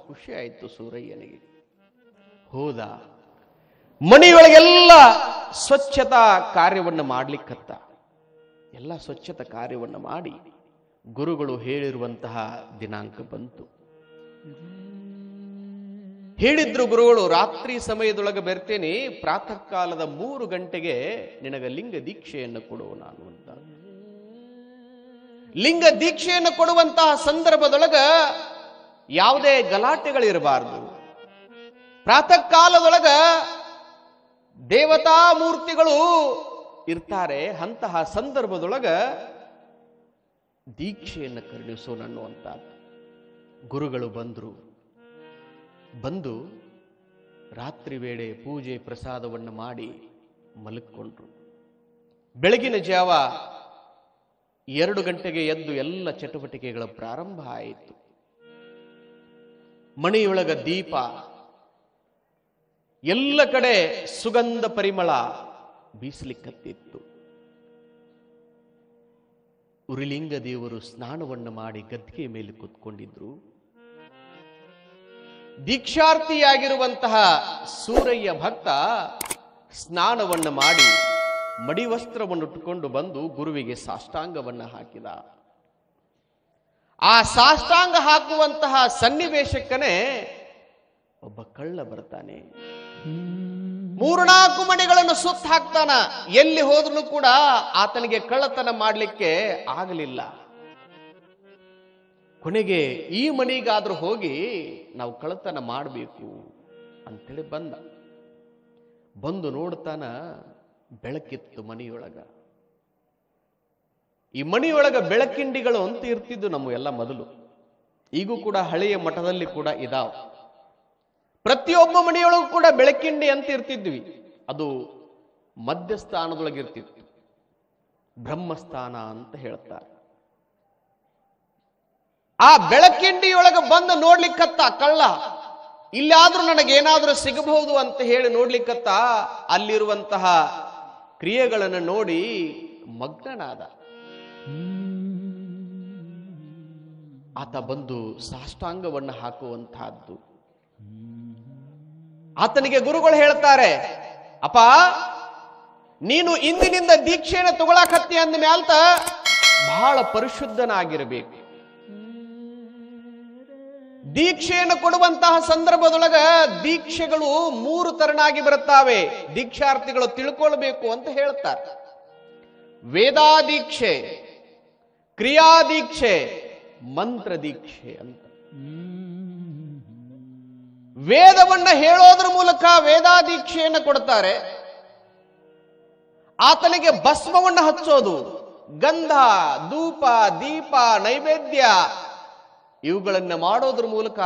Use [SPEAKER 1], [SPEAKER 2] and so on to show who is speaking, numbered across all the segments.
[SPEAKER 1] ಖುಷಿ ಆಯಿತು ಸೂರಯ್ಯನಿಗೆ. ಹೋದ, ಮನೆಯೊಳಗೆಲ್ಲ ಸ್ವಚ್ಛತಾ ಕಾರ್ಯವನ್ನು ಮಾಡ್ಲಿಕ್ಕತ್ತ. ಎಲ್ಲ ಸ್ವಚ್ಛತಾ ಕಾರ್ಯವನ್ನು ಮಾಡಿ ಗುರುಗಳು ಹೇಳಿರುವಂತಹ ದಿನಾಂಕ ಬಂತು. ಹೇಳಿದ್ರು ಗುರುಗಳು, ರಾತ್ರಿ ಸಮಯದೊಳಗೆ ಬರ್ತೇನೆ, ಪ್ರಾತಃ ಕಾಲದ 3 ಗಂಟೆಗೆ ನಿನಗೆ ಲಿಂಗ ದೀಕ್ಷೆಯನ್ನು ಕೊಡುವ ನಾನು ಅಂತ. ಲಿಂಗ ದೀಕ್ಷೆಯನ್ನು ಕೊಡುವಂತಹ ಸಂದರ್ಭದೊಳಗ ಯಾವುದೇ ಗಲಾಟೆಗಳಿರಬಾರದು. ಪ್ರಾತಃ ಕಾಲದೊಳಗ ದೇವತಾ ಮೂರ್ತಿಗಳು ಇರ್ತಾರೆ, ಅಂತಹ ಸಂದರ್ಭದೊಳಗ ದೀಕ್ಷೆಯನ್ನು ಕರುಣಿಸೋಣ ಅನ್ನುವಂಥದ್ದು. ಗುರುಗಳು ಬಂದು ರಾತ್ರಿ ವೇಳೆ ಪೂಜೆ ಪ್ರಸಾದವನ್ನು ಮಾಡಿ ಮಲಗಿಕೊಂಡ್ರು. ಬೆಳಗಿನ ಜಾವ 2 ಗಂಟೆಗೆ ಎದ್ದು ಎಲ್ಲ ಚಟುವಟಿಕೆಗಳ ಪ್ರಾರಂಭ ಆಯಿತು. ಮನೆಯೊಳಗ ದೀಪ, ಎಲ್ಲ ಕಡೆ ಸುಗಂಧ ಪರಿಮಳ ಬೀಸಲಿಕ್ಕತ್ತಿತ್ತು. ಉರಿಲಿಂಗ ದೇವರು ಸ್ನಾನವನ್ನು ಮಾಡಿ ಗದ್ದಿಗೆ ಮೇಲೆ ಕೂತ್ಕೊಂಡಿದ್ರು. ದೀಕ್ಷಾರ್ಥಿಯಾಗಿರುವಂತಹ ಸೂರಯ್ಯ ಭಕ್ತ ಸ್ನಾನವನ್ನು ಮಾಡಿ ಮಡಿವಸ್ತ್ರವನ್ನು ಉಟ್ಟುಕೊಂಡು ಬಂದು ಗುರುವಿಗೆ ಸಾಷ್ಟಾಂಗವನ್ನು ಹಾಕಿದ. ಆ ಸಾಷ್ಟಾಂಗ ಹಾಕುವಂತಹ ಸನ್ನಿವೇಶಕ್ಕನೇ ಒಬ್ಬ ಕಳ್ಳ ಬರ್ತಾನೆ. 3-4 ಮನೆಗಳನ್ನು ಸುತ್ತ ಹಾಕ್ತಾನ. ಎಲ್ಲಿ ಹೋದ್ರೂ ಕೂಡ ಆತನಿಗೆ ಕಳ್ಳತನ ಮಾಡಲಿಕ್ಕೆ ಆಗಲಿಲ್ಲ. ಕೊನೆಗೆ ಈ ಮನೆಗಾದ್ರೂ ಹೋಗಿ ನಾವು ಕಳ್ಳತನ ಮಾಡಬೇಕು ಅಂತೇಳಿ ಬಂದು ನೋಡ್ತಾನ, ಬೆಳಕಿತ್ತು ಮನೆಯೊಳಗ. ಈ ಮನೆಯೊಳಗ ಬೆಳಕಿಂಡಿಗಳು ಅಂತ ಇರ್ತಿದ್ದು ನಮ್ಮ ಎಲ್ಲ ಮೊದಲು. ಈಗೂ ಕೂಡ ಹಳೆಯ ಮಠದಲ್ಲಿ ಕೂಡ ಇದಾವ. ಪ್ರತಿಯೊಬ್ಬ ಮನೆಯೊಳಗೂ ಕೂಡ ಬೆಳಕಿಂಡಿ ಅಂತ ಇರ್ತಿದ್ವಿ. ಅದು ಮಧ್ಯಸ್ಥಾನದೊಳಗಿರ್ತಿತ್ತು, ಬ್ರಹ್ಮಸ್ಥಾನ ಅಂತ ಹೇಳ್ತಾರೆ. ಆ ಬೆಳಕಿಂಡಿಯೊಳಗೆ ಬಂದು ನೋಡ್ಲಿಕ್ಕತ್ತ ಕಳ್ಳ. ಇಲ್ಲಾದ್ರೂ ನನಗೇನಾದ್ರೂ ಸಿಗಬಹುದು ಅಂತ ಹೇಳಿ ನೋಡ್ಲಿಕ್ಕತ್ತ. ಅಲ್ಲಿರುವಂತಹ ಕ್ರಿಯೆಗಳನ್ನು ನೋಡಿ ಮಗ್ನನಾದ. ಆತ ಬಂದು ಸಾಷ್ಟಾಂಗವನ್ನು ಹಾಕುವಂತಹದ್ದು. ಆತನಿಗೆ ಗುರುಗಳು ಹೇಳ್ತಾರೆ, ಅಪ್ಪ ನೀನು ಇಂದಿನಿಂದ ದೀಕ್ಷೆಯನ್ನು ತಗೊಳಕತ್ತಿ ಅಂದ ಮ್ಯಾಲ್ತ ಬಹಳ ಪರಿಶುದ್ಧನಾಗಿರಬೇಕು. ದೀಕ್ಷೆಯನ್ನು ಕೊಡುವಂತಹ ಸಂದರ್ಭದೊಳಗ ದೀಕ್ಷೆಗಳು 3 ತರನಾಗಿ ಬರುತ್ತಾವೆ. ದೀಕ್ಷಾರ್ಥಿಗಳು ತಿಳ್ಕೊಳ್ಬೇಕು ಅಂತ ಹೇಳ್ತಾರೆ. ವೇದಾದೀಕ್ಷೆ, ಕ್ರಿಯಾದೀಕ್ಷೆ, ಮಂತ್ರ ದೀಕ್ಷೆ ಅಂತ. ವೇದವನ್ನ ಹೇಳೋದ್ರ ಮೂಲಕ ವೇದಾದೀಕ್ಷೆಯನ್ನು ಕೊಡ್ತಾರೆ. ಆತನಿಗೆ ಭಸ್ಮವನ್ನು ಹಚ್ಚೋದು, ಗಂಧ, ಧೂಪ, ದೀಪ, ನೈವೇದ್ಯ ಇವುಗಳನ್ನು ಮಾಡೋದ್ರ ಮೂಲಕ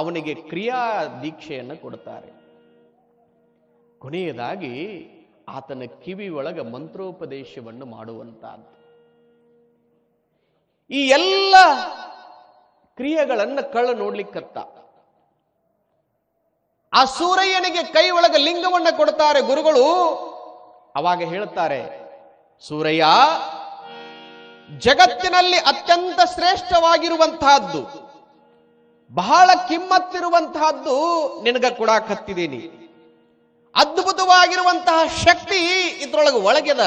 [SPEAKER 1] ಅವನಿಗೆ ಕ್ರಿಯಾ ದೀಕ್ಷೆಯನ್ನು ಕೊಡ್ತಾರೆ. ಕೊನೆಯದಾಗಿ ಆತನ ಕಿವಿ ಒಳಗ ಮಂತ್ರೋಪದೇಶವನ್ನು ಮಾಡುವಂತಹದ್ದು. ಈ ಎಲ್ಲ ಕ್ರಿಯೆಗಳನ್ನು ಕಳ್ಳ ನೋಡ್ಲಿಕ್ಕತ್ತ. ಆ ಸೂರಯ್ಯನಿಗೆ ಕೈ ಒಳಗ ಲಿಂಗವನ್ನ ಕೊಡ್ತಾರೆ ಗುರುಗಳು. ಅವಾಗ ಹೇಳ್ತಾರೆ, ಸೂರಯ್ಯ ಜಗತ್ತಿನಲ್ಲಿ ಅತ್ಯಂತ ಶ್ರೇಷ್ಠವಾಗಿರುವಂತಹದ್ದು, ಬಹಳ ಕಿಮ್ಮತ್ತಿರುವಂತಹದ್ದು ನಿನಗ ಕೊಡಾಕತ್ತಿದ್ದೀನಿ. ಅದ್ಭುತವಾಗಿರುವಂತಹ ಶಕ್ತಿ ಇದ್ರೊಳಗೆ ಒಳಗೆದ,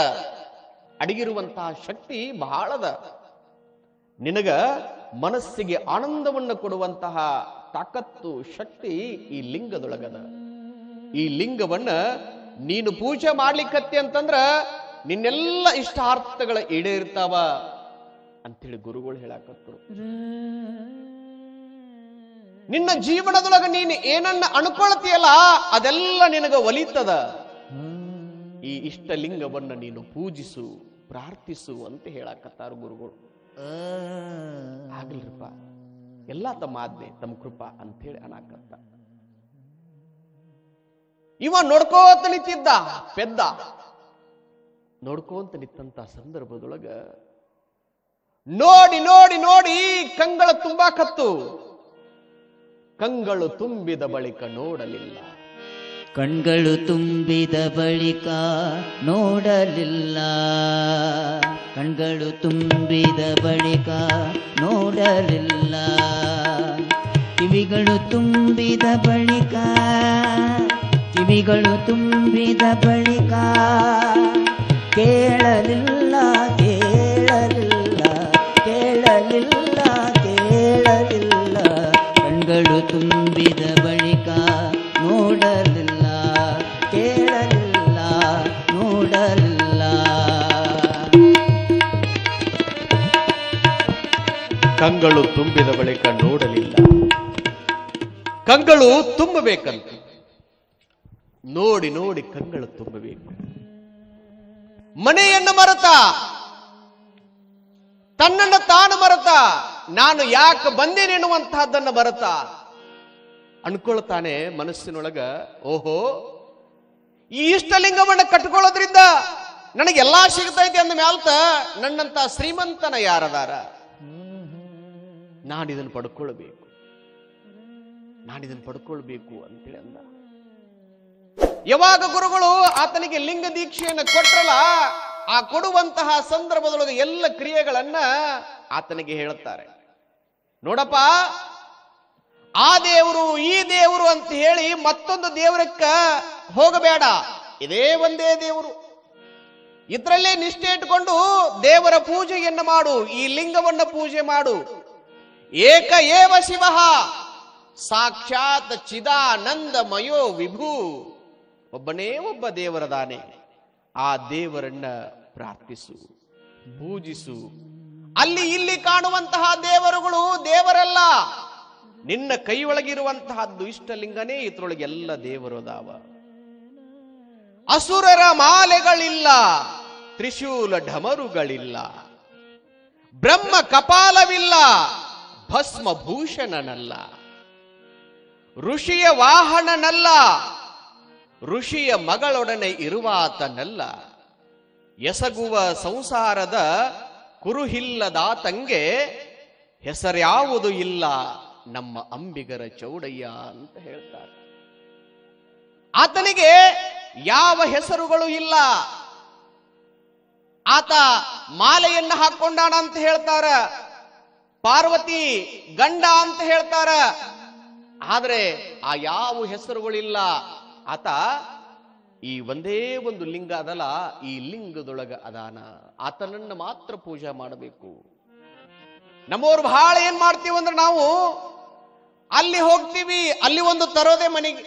[SPEAKER 1] ಅಡಗಿರುವಂತಹ ಶಕ್ತಿ ಬಹಳದ. ನಿನಗ ಮನಸ್ಸಿಗೆ ಆನಂದವನ್ನು ಕೊಡುವಂತಹ ತಾಕತ್ತು, ಶಕ್ತಿ ಈ ಲಿಂಗದೊಳಗದ. ಈ ಲಿಂಗವನ್ನ ನೀನು ಪೂಜೆ ಮಾಡ್ಲಿಕ್ಕತ್ತಿ ಅಂತಂದ್ರ ನಿನ್ನೆಲ್ಲ ಇಷ್ಟಾರ್ಥಗಳ ಈಡೇರ್ತಾವ ಅಂತೇಳಿ ಗುರುಗಳು ಹೇಳಾಕತ್ತರು. ನಿನ್ನ ಜೀವನದೊಳಗ ನೀನು ಏನನ್ನ ಅನ್ಕೊಳ್ತೀಯಲ್ಲ ಅದೆಲ್ಲ ನಿನಗ ಒಲಿತದ. ಈ ಇಷ್ಟಲಿಂಗವನ್ನ ನೀನು ಪೂಜಿಸು, ಪ್ರಾರ್ಥಿಸು ಅಂತ ಹೇಳಾಕತ್ತಾರ ಗುರುಗಳು. ಆಗ್ಲಿರಪ್ಪ, ಎಲ್ಲ ತಮ್ಮ ಆಜ್ಞೆ, ತಮ್ಮ ಕೃಪಾ ಅಂತ ಹೇಳಿ ಅನಾಕತ್ತ. ಇವ ನೋಡ್ಕೋತ ನಿಂತಿದ್ದ, ಪೆದ್ದ ನೋಡ್ಕೋತ ನಿಂತ ಸಂದರ್ಭದೊಳಗ ನೋಡಿ ನೋಡಿ ನೋಡಿ ಕಂಗಳ ತುಂಬಾಕತ್ತು. ಕಂಗಳು ತುಂಬಿದ ಬಳಿಕ ನೋಡಲಿಲ್ಲ.
[SPEAKER 2] ಕಣ್ಗಳು ತುಂಬಿದ ಬಳಿಕ ನೋಡಲಿಲ್ಲ. ಕಣ್ಗಳು ತುಂಬಿದ ಬಳಿಕ ನೋಡಲಿಲ್ಲ. ಕಿವಿಗಳು ತುಂಬಿದ ಬಳಿಕ ಕಿವಿಗಳು ತುಂಬಿದ ಬಳಿಕ ಕೇಳಲಿಲ್ಲ ಕೇಳಲಿಲ್ಲ ಕೇಳಲಿಲ್ಲ ಕೇಳಲಿಲ್ಲ ಕಣ್ಗಳು ತುಂಬಿದ ಬಳಿಕ ನೋಡಲಿಲ್ಲ ಕೇಳಲಿಲ್ಲ ನೋಡಲಿಲ್ಲ.
[SPEAKER 1] ಕಂಗಳು ತುಂಬಿದ ಬಳಿಕ ನೋಡಲಿಲ್ಲ. ಕಂಗಳು ತುಂಬಬೇಕಂತ ನೋಡಿ ನೋಡಿ ಕಂಗಳು ತುಂಬಬೇಕು. ಮನೆಯನ್ನು ಮರೆತ, ತನ್ನನ್ನು ತಾನು ಮರೆತ, ನಾನು ಯಾಕೆ ಬಂದೇನೆನ್ನುವಂತಹದ್ದನ್ನು ಮರೆತ ಅನ್ಕೊಳ್ತಾನೆ ಮನಸ್ಸಿನೊಳಗ. ಓಹೋ, ಈ ಇಷ್ಟಲಿಂಗವನ್ನು ಕಟ್ಕೊಳ್ಳೋದ್ರಿಂದ ನನಗೆಲ್ಲಾ ಸಿಗ್ತೈತಿ ಅಂದ ಮ್ಯಾಲ್ತ ನನ್ನಂತ ಶ್ರೀಮಂತನ ಯಾರದಾರ? ನಾನಿದನ್ನು ಪಡ್ಕೊಳ್ಬೇಕು, ನಾನಿದನ್ನು ಪಡ್ಕೊಳ್ಬೇಕು ಅಂತೇಳಿ ಅಂದ. ಯಾವಾಗ ಗುರುಗಳು ಆತನಿಗೆ ಲಿಂಗ ದೀಕ್ಷೆಯನ್ನು ಕೊಟ್ರಲ್ಲ, ಆ ಕೊಡುವಂತಹ ಸಂದರ್ಭದೊಳಗೆ ಎಲ್ಲ ಕ್ರಿಯೆಗಳನ್ನ ಆತನಿಗೆ ಹೇಳುತ್ತಾರೆ. ನೋಡಪ್ಪ, ಆ ದೇವರು ಈ ದೇವರು ಅಂತ ಹೇಳಿ ಮತ್ತೊಂದು ದೇವರಕ್ಕ ಹೋಗಬೇಡ, ಇದೇ ಒಂದೇ ದೇವರು, ಇದರಲ್ಲೇ ನಿಷ್ಠೆ ಇಟ್ಟುಕೊಂಡು ದೇವರ ಪೂಜೆಯನ್ನು ಮಾಡು, ಈ ಲಿಂಗವನ್ನ ಪೂಜೆ ಮಾಡು. ಏಕ ಏವ ಶಿವ ಸಾಕ್ಷಾತ್ ಚಿದಾನಂದಮಯೋ ವಿಭು, ಒಬ್ಬನೇ ಒಬ್ಬ ದೇವರದಾನೆ, ಆ ದೇವರನ್ನ ಪ್ರಾರ್ಥಿಸು, ಪೂಜಿಸು. ಅಲ್ಲಿ ಇಲ್ಲಿ ಕಾಣುವಂತಹ ದೇವರುಗಳು ದೇವರಲ್ಲ, ನಿನ್ನ ಕೈಯೊಳಗಿರುವಂತಹದ್ದು ಇಷ್ಟಲಿಂಗನೇ, ಇದ್ರೊಳಗೆ ಎಲ್ಲ ದೇವರು ಅದಾವ. ಅಸುರರ ಮಾಲೆಗಳಿಲ್ಲ, ತ್ರಿಶೂಲ ಢಮರುಗಳಿಲ್ಲ, ಬ್ರಹ್ಮ ಕಪಾಲವಿಲ್ಲ, ಭಸ್ಮ ಭೂಷಣನಲ್ಲ, ಋಷಿಯ ವಾಹನನಲ್ಲ, ಋಷಿಯ ಮಗಳೊಡನೆ ಇರುವಾತನಲ್ಲ, ಎಸಗುವ ಸಂಸಾರದ ಕುರುಹಿಲ್ಲದಾತಂಗೆ ಹೆಸರ್ಯಾವುದು ಇಲ್ಲ ನಮ್ಮ ಅಂಬಿಗರ ಚೌಡಯ್ಯ ಅಂತ ಹೇಳ್ತಾರೆ. ಆತನಿಗೆ ಯಾವ ಹೆಸರುಗಳು ಇಲ್ಲ. ಆತ ಮಾಲೆಯನ್ನ ಹಾಕೊಂಡಾನ ಅಂತ ಹೇಳ್ತಾರ, ಪಾರ್ವತಿ ಗಂಡ ಅಂತ ಹೇಳ್ತಾರ, ಆದ್ರೆ ಆ ಯಾವ ಹೆಸರುಗಳಿಲ್ಲ. ಆತ ಈ ಒಂದೇ ಒಂದು ಲಿಂಗ ಅದಲ್ಲ, ಈ ಲಿಂಗದೊಳಗ ಅದಾನ, ಆತನನ್ನ ಮಾತ್ರ ಪೂಜೆ ಮಾಡಬೇಕು. ನಮ್ಮವ್ರು ಬಹಳ ಏನ್ ಮಾಡ್ತೀವಿ ಅಂದ್ರೆ, ನಾವು ಅಲ್ಲಿ ಹೋಗ್ತೀವಿ, ಅಲ್ಲಿ ಒಂದು ತರೋದೆ ಮನೆಗೆ,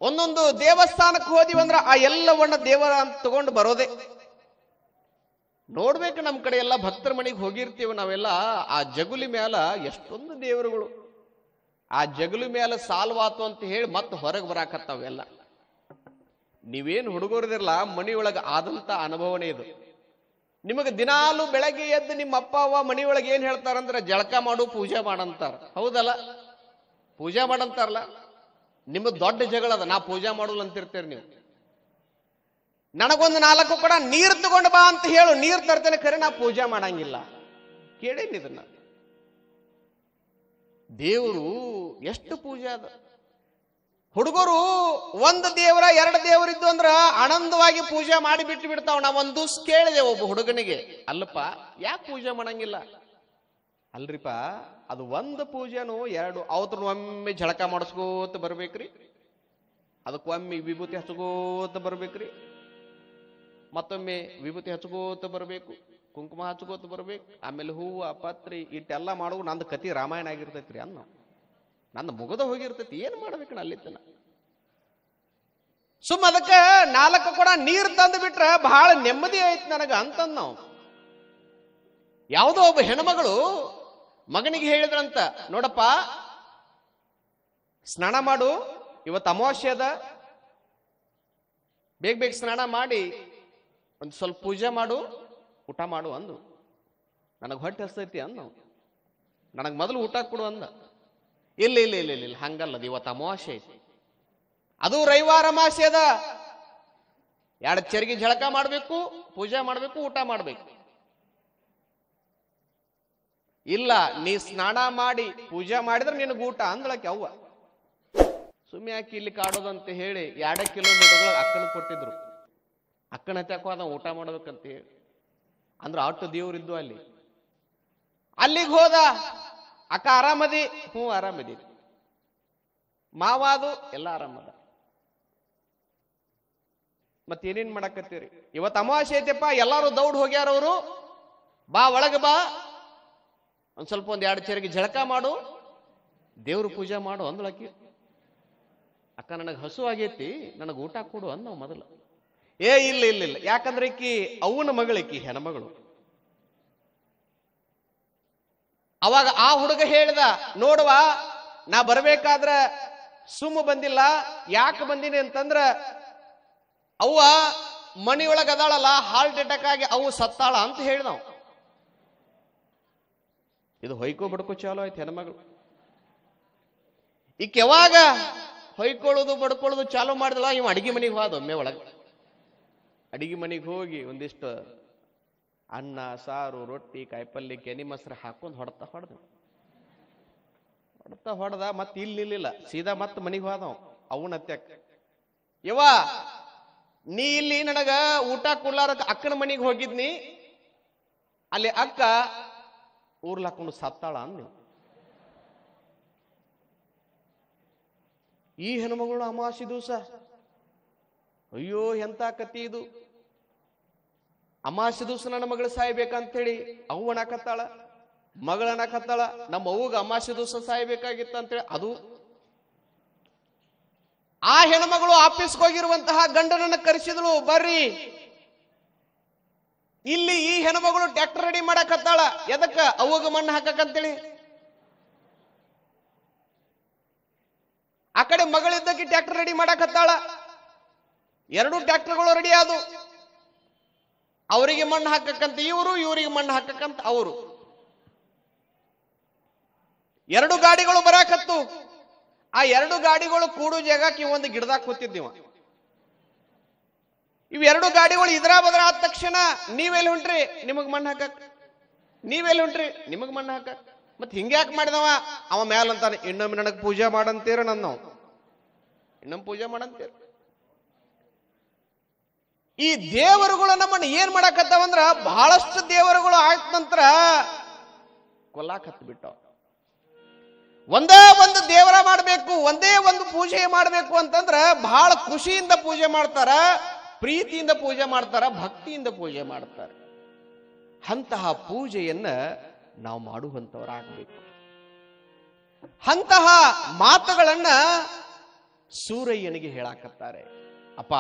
[SPEAKER 1] ಒಂದೊಂದು ದೇವಸ್ಥಾನಕ್ಕೆ ಹೋದಿವಿ ಅಂದ್ರೆ ಆ ಎಲ್ಲವನ್ನ ದೇವರ ಅಂತ ತಗೊಂಡು ಬರೋದೆ. ನೋಡ್ಬೇಕು, ನಮ್ಮ ಕಡೆ ಎಲ್ಲ ಭಕ್ತರ ಮನೆಗೆ ಹೋಗಿರ್ತೀವಿ ನಾವೆಲ್ಲ, ಆ ಜಗುಲಿ ಮ್ಯಾಲ ಎಷ್ಟೊಂದು ದೇವರುಗಳು, ಆ ಜಗುಲಿ ಮ್ಯಾಲ ಸಾಲ್ವಾತು ಅಂತ ಹೇಳಿ ಮತ್ತೆ ಹೊರಗೆ ಬರಾಕತ್ತಾವೆಲ್ಲ. ನೀವೇನು ಹುಡುಗರದಿರಲ್ಲ, ಮನೆಯೊಳಗೆ ಆದಂತ ಅನುಭವನೇ ಇದು. ನಿಮಗೆ ದಿನಾಲು ಬೆಳಗ್ಗೆ ಎದ್ದು ನಿಮ್ಮ ಅಪ್ಪ ಅವ್ವ ಮನೆಯೊಳಗೆ ಏನ್ ಹೇಳ್ತಾರಂದ್ರೆ, ಜಳಕ ಮಾಡು ಪೂಜೆ ಮಾಡಂತಾರ. ಹೌದಲ್ಲ? ಪೂಜೆ ಮಾಡಂತಾರಲ್ಲ. ನಿಮ್ಮದು ದೊಡ್ಡ ಜಗಳ ಅದ, ನಾ ಪೂಜೆ ಮಾಡೋಲ್ಲ ಅಂತಿರ್ತೀರಿ ನೀವು. ನನಗೊಂದು 4 ಕೂಡ ನೀರು ತಗೊಂಡು ಬಾ ಅಂತ ಹೇಳು, ನೀರು ತರ್ತೇನೆ, ಖರೆ ನಾ ಪೂಜೆ ಮಾಡಂಗಿಲ್ಲ. ಕೇಳೇನಿ ಇದನ್ನ. ದೇವರು ಎಷ್ಟು ಪೂಜೆ ಅದ. ಹುಡುಗರು ಒಂದು ದೇವರ 2 ದೇವರಿದ್ದು ಅಂದ್ರ ಆನಂದವಾಗಿ ಪೂಜೆ ಮಾಡಿ ಬಿಟ್ಟು ಬಿಡ್ತಾವ. ನಾವೊಂದು ದಿವ್ಸ ಕೇಳಿದೆ ಒಬ್ಬ ಹುಡುಗನಿಗೆ, ಅಲ್ಲಪ್ಪ ಯಾಕೆ ಪೂಜೆ ಮಾಡಂಗಿಲ್ಲ? ಅಲ್ರಿಪ್ಪ, ಅದು ಒಂದು ಪೂಜೆನು 2, ಅವತ್ರ ಒಮ್ಮೆ ಜಳಕ ಮಾಡಿಸ್ಕೋತ ಬರ್ಬೇಕ್ರಿ, ಅದಕ್ಕೊಮ್ಮೆ ವಿಭೂತಿ ಹಚ್ಕೋತ ಬರ್ಬೇಕ್ರಿ, ಮತ್ತೊಮ್ಮೆ ವಿಭೂತಿ ಹಚ್ಕೋತ ಬರ್ಬೇಕು, ಕುಂಕುಮ ಹಚ್ಕೋತ ಬರ್ಬೇಕು, ಆಮೇಲೆ ಹೂವು ಪತ್ರಿ ಇಟ್ಟೆಲ್ಲ ಮಾಡುವ. ನಂದು ಕತಿ ರಾಮಾಯಣ ಆಗಿರ್ತೈತ್ರಿ ಅನ್ನ, ನಂದು ಮುಗದ ಹೋಗಿರ್ತೈತಿ, ಏನ್ ಮಾಡ್ಬೇಕು ಅಲ್ಲಿತ್ತನ. ಸುಮ್ಮ ಅದಕ್ಕೆ 4 ಕೂಡ ನೀರು ತಂದು ಬಿಟ್ರ ಬಹಳ ನೆಮ್ಮದಿ ಆಯ್ತು ನನಗ ಅಂತಂದ್ ನಾವು. ಯಾವುದೋ ಒಬ್ಬ ಹೆಣ್ಮಗಳು ಮಗನಿಗೆ ಹೇಳಿದ್ರಂತ, ನೋಡಪ್ಪ ಸ್ನಾನ ಮಾಡು, ಇವತ್ತು ಅಮಾವಾಸ್ಯೆ ಅದ, ಬೇಗ ಬೇಗ ಸ್ನಾನ ಮಾಡಿ ಒಂದು ಸ್ವಲ್ಪ ಪೂಜೆ ಮಾಡು, ಊಟ ಮಾಡು ಅಂದು. ನನಗೆ ಹೊಟ್ಟೆ ಹಸ್ತೈತಿ ಅಂದ. ನನಗೆ ಮೊದಲು ಊಟ ಕೊಡು ಅಂದ. ಇಲ್ಲ ಇಲ್ಲ ಇಲ್ಲ ಇಲ್ಲ ಹಂಗಲ್ಲದ, ಇವತ್ತು ಅಮಾವಾಸ್ಯೆ ಐತಿ, ಅದು ರವಿವಾರ ಅಮಾವಾಸ್ಯೆ ಅದ, 2 ಚರಿಗೆ ಜಳಕ ಮಾಡಬೇಕು, ಪೂಜೆ ಮಾಡಬೇಕು, ಊಟ ಮಾಡಬೇಕು. ಇಲ್ಲ, ನೀ ಸ್ನಾನ ಮಾಡಿ ಪೂಜೆ ಮಾಡಿದ್ರೆ ನಿನಗೆ ಊಟ ಅಂದಳಕ್ಕೆ ಅವ್ವ. ಸುಮ್ಮನೆ ಯಾಕೆ ಇಲ್ಲಿ ಕಾಡೋದಂತ ಹೇಳಿ 2 ಕಿಲೋಮೀಟರ್ ಅಕ್ಕನ ಕೊಟ್ಟಿದ್ರು. ಅಕ್ಕನ ಹತ್ಯಾಕೋ ಅದ ಊಟ ಮಾಡ್ಬೇಕಂತ ಹೇಳಿ ಅಂದ್ರೆ ಅಷ್ಟು ದೇವ್ರಿದ್ದು ಅಲ್ಲಿ. ಅಲ್ಲಿಗೆ ಹೋದ, ಅಕ್ಕ ಆರಾಮದಿ? ಹ್ಞೂ ಆರಾಮದಿ. ಮಾವಾದು ಎಲ್ಲ ಆರಾಮದ. ಮತ್ತೇನೇನ್ ಮಾಡಕತ್ತೀರಿ? ಇವತ್ತು ಅಮಾವಾಸ್ಯೆ ಐತೆಪ್ಪ, ಎಲ್ಲಾರು ದೌಡ್ ಹೋಗ್ಯಾರ. ಅವರು ಬಾ ಒಳಗ ಬಾ, ಒಂದ್ ಸ್ವಲ್ಪ ಒಂದ್ 2 ಚರಿಗೆ ಜಳಕ ಮಾಡು, ದೇವ್ರ ಪೂಜೆ ಮಾಡು ಅಂದ್ಳಕಿ. ಅಕ್ಕ ನನಗೆ ಹಸು ಆಗೈತಿ, ನನಗೆ ಊಟ ಕೊಡು ಅಂದ್ ನಾವು ಮೊದಲು. ಇಲ್ಲ ಇಲ್ಲ ಇಲ್ಲ, ಯಾಕಂದ್ರೆ ಈಕಿ ಅವನ ಮಗಳಿಕಿ ಹೆಣ್ಮಗಳು. ಅವಾಗ ಆ ಹುಡುಗ ಹೇಳ್ದ, ನೋಡುವ ನಾ ಬರ್ಬೇಕಾದ್ರ ಸುಮ್ಮ ಬಂದಿಲ್ಲ, ಯಾಕೆ ಬಂದಿನಿ ಅಂತಂದ್ರ ಅವ್ವ ಮನಿಯೊಳಗ ಅದಾಳಲ್ಲ, ಹಾರ್ಟ್ ಅಟ್ಯಾಕ್ ಆಗಿ ಅವು ಸತ್ತಾಳ ಅಂತ ಹೇಳಿದವ್. ಇದು ಹೊಯ್ಕೋ ಬಡ್ಕೋ ಚಾಲೋ ಆಯ್ತು ಹೆಣ್ಮಗಳು. ಈಕ ಯಾವಾಗ ಹೊಯ್ಕೊಳ್ಳೋದು ಬಡ್ಕೊಳ್ಳೋದು ಚಾಲು ಮಾಡಿದಳ, ಇವ ಅಡಿಗೆ ಮನೆಗೆ ಹೋದ. ಒಮ್ಮೆ ಒಳಗೆ ಅಡಿಗೆ ಮನೆಗೆ ಹೋಗಿ ಒಂದಿಷ್ಟು ಅನ್ನ ಸಾರು ರೊಟ್ಟಿ ಕಾಯಿಪಲ್ಯ ಕೆನಿ ಮೊಸರು ಹಾಕೊಂಡು ಹೊಡೆದ. ಮತ್ತೆ ಇಲ್ಲಿಲ್ಲ, ಸೀದಾ ಮತ್ತೆ ಮನೆಗೆ ಹೋದವ್. ಅವನ ಅತ್ಯಾಕ, ಯವ್ವ ನೀ ಇಲ್ಲಿ ನನಗ ಊಟ ಕೊಡ್ಲಾರ ಅಕ್ಕನ ಮನೆಗೆ ಹೋಗಿದ್ನಿ, ಅಲ್ಲಿ ಅಕ್ಕ ಊರ್ಲಾಕೊಂಡು ಸತ್ತಾಳ ಅಂದ್. ಈ ಹೆಣ್ಮಗಳು ಅಮಾವಾಸ್ಯೆ ದಿವಸ, ಅಯ್ಯೋ ಎಂತ ಕತಿ ಇದು. ಅಮಾವಾಸ್ಯೆ ದಿವಸ ನನ್ನ ಮಗಳು ಸಾಯ್ಬೇಕಂತೇಳಿ ಅವು ಅಣಕತ್ತಾಳ, ಮಗಳ ಅಣಕತ್ತಾಳ. ನಮ್ಮ ಅವ್ವಗ ಅಮಾವಾಸ್ಯೆ ದಿವಸ ಸಾಯ್ಬೇಕಾಗಿತ್ತ ಅಂತೇಳಿ ಅದು. ಆ ಹೆಣ್ಮಗಳು ಆಫೀಸ್ಗೆ ಹೋಗಿರುವಂತಹ ಗಂಡನನ್ನ ಕರೆಸಿದಳು, ಬರ್ರಿ ಇಲ್ಲಿ ಈ ಹೆಣ್ಮಗಳು ಟ್ರ್ಯಾಕ್ಟರ್ ರೆಡಿ ಮಾಡಕತ್ತಾಳ. ಎದಕ್ಕ? ಅವ್ವಗ ಮಣ್ಣು ಹಾಕಕ್ಕಂತೇಳಿ. ಆ ಕಡೆ ಮಗಳಿದ್ದಕ್ಕೆ ಟ್ರ್ಯಾಕ್ಟರ್ ರೆಡಿ ಮಾಡಕತ್ತಾಳ. 2 ಟ್ರ್ಯಾಕ್ಟರ್ಗಳು ರೆಡಿ ಆದು. ಅವರಿಗೆ ಮಣ್ಣು ಹಾಕಕ್ಕಂತ ಇವರು, ಇವರಿಗೆ ಮಣ್ಣು ಹಾಕಕ್ಕಂತ ಅವರು. 2 ಗಾಡಿಗಳು ಬರಾಕತ್ತು. ಆ 2 ಗಾಡಿಗಳು ಕೂಡು ಜಾಗಕ್ಕೆ ಒಂದು ಗಿಡದಾಗ ಕೂತಿದ್ದೀವ. ಇವ್ 2 ಗಾಡಿಗಳು ಇದ್ರ ಬದ್ರ ಆದ ತಕ್ಷಣ ನೀವೆಲ್ಲಿ ಹೊಂಟ್ರಿ? ನಿಮಗ್ ಮಣ್ಣು ಹಾಕಕ್. ನೀವೆಲ್ಲಿ ಹೊಂಟ್ರಿ? ನಿಮಗ್ ಮಣ್ಣು ಹಾಕಕ್. ಮತ್ ಹಿಂಗ್ಯಾಕ್ ಮಾಡಿದವ? ಅವ ಮ್ಯಾಲ ಅಂತಾನೆ, ಇನ್ನೊಮ್ಮೆ ನನಗ್ ಪೂಜೆ ಮಾಡಂತೀರ, ನಾವು ಇನ್ನೊಮ್ಮೆ ಪೂಜೆ ಮಾಡಂತೀರ. ಈ ದೇವರುಗಳು ನಮ್ಮನ್ನ ಏನ್ ಮಾಡಕತ್ತಾವಂದ್ರ, ಬಹಳಷ್ಟು ದೇವರುಗಳು ಆಯ್ತ ನಂತರ ಕೊಲ್ಲಾಕ್ ಹತ್ತು ಬಿಟ್ಟವ. ಒಂದೇ ಒಂದು ದೇವರ ಮಾಡಬೇಕು, ಒಂದೇ ಒಂದು ಪೂಜೆ ಮಾಡಬೇಕು ಅಂತಂದ್ರ ಬಹಳ ಖುಷಿಯಿಂದ ಪೂಜೆ ಮಾಡ್ತಾರ, ಪ್ರೀತಿಯಿಂದ ಪೂಜೆ ಮಾಡ್ತಾರ, ಭಕ್ತಿಯಿಂದ ಪೂಜೆ ಮಾಡ್ತಾರೆ. ಅಂತಹ ಪೂಜೆಯನ್ನ ನಾವು ಮಾಡುವಂತವರಾಗಬೇಕು. ಅಂತಹ ಮಾತುಗಳನ್ನ ಸೂರಯ್ಯನಿಗೆ ಹೇಳಾಕತ್ತಾರೆ. ಅಪ್ಪ,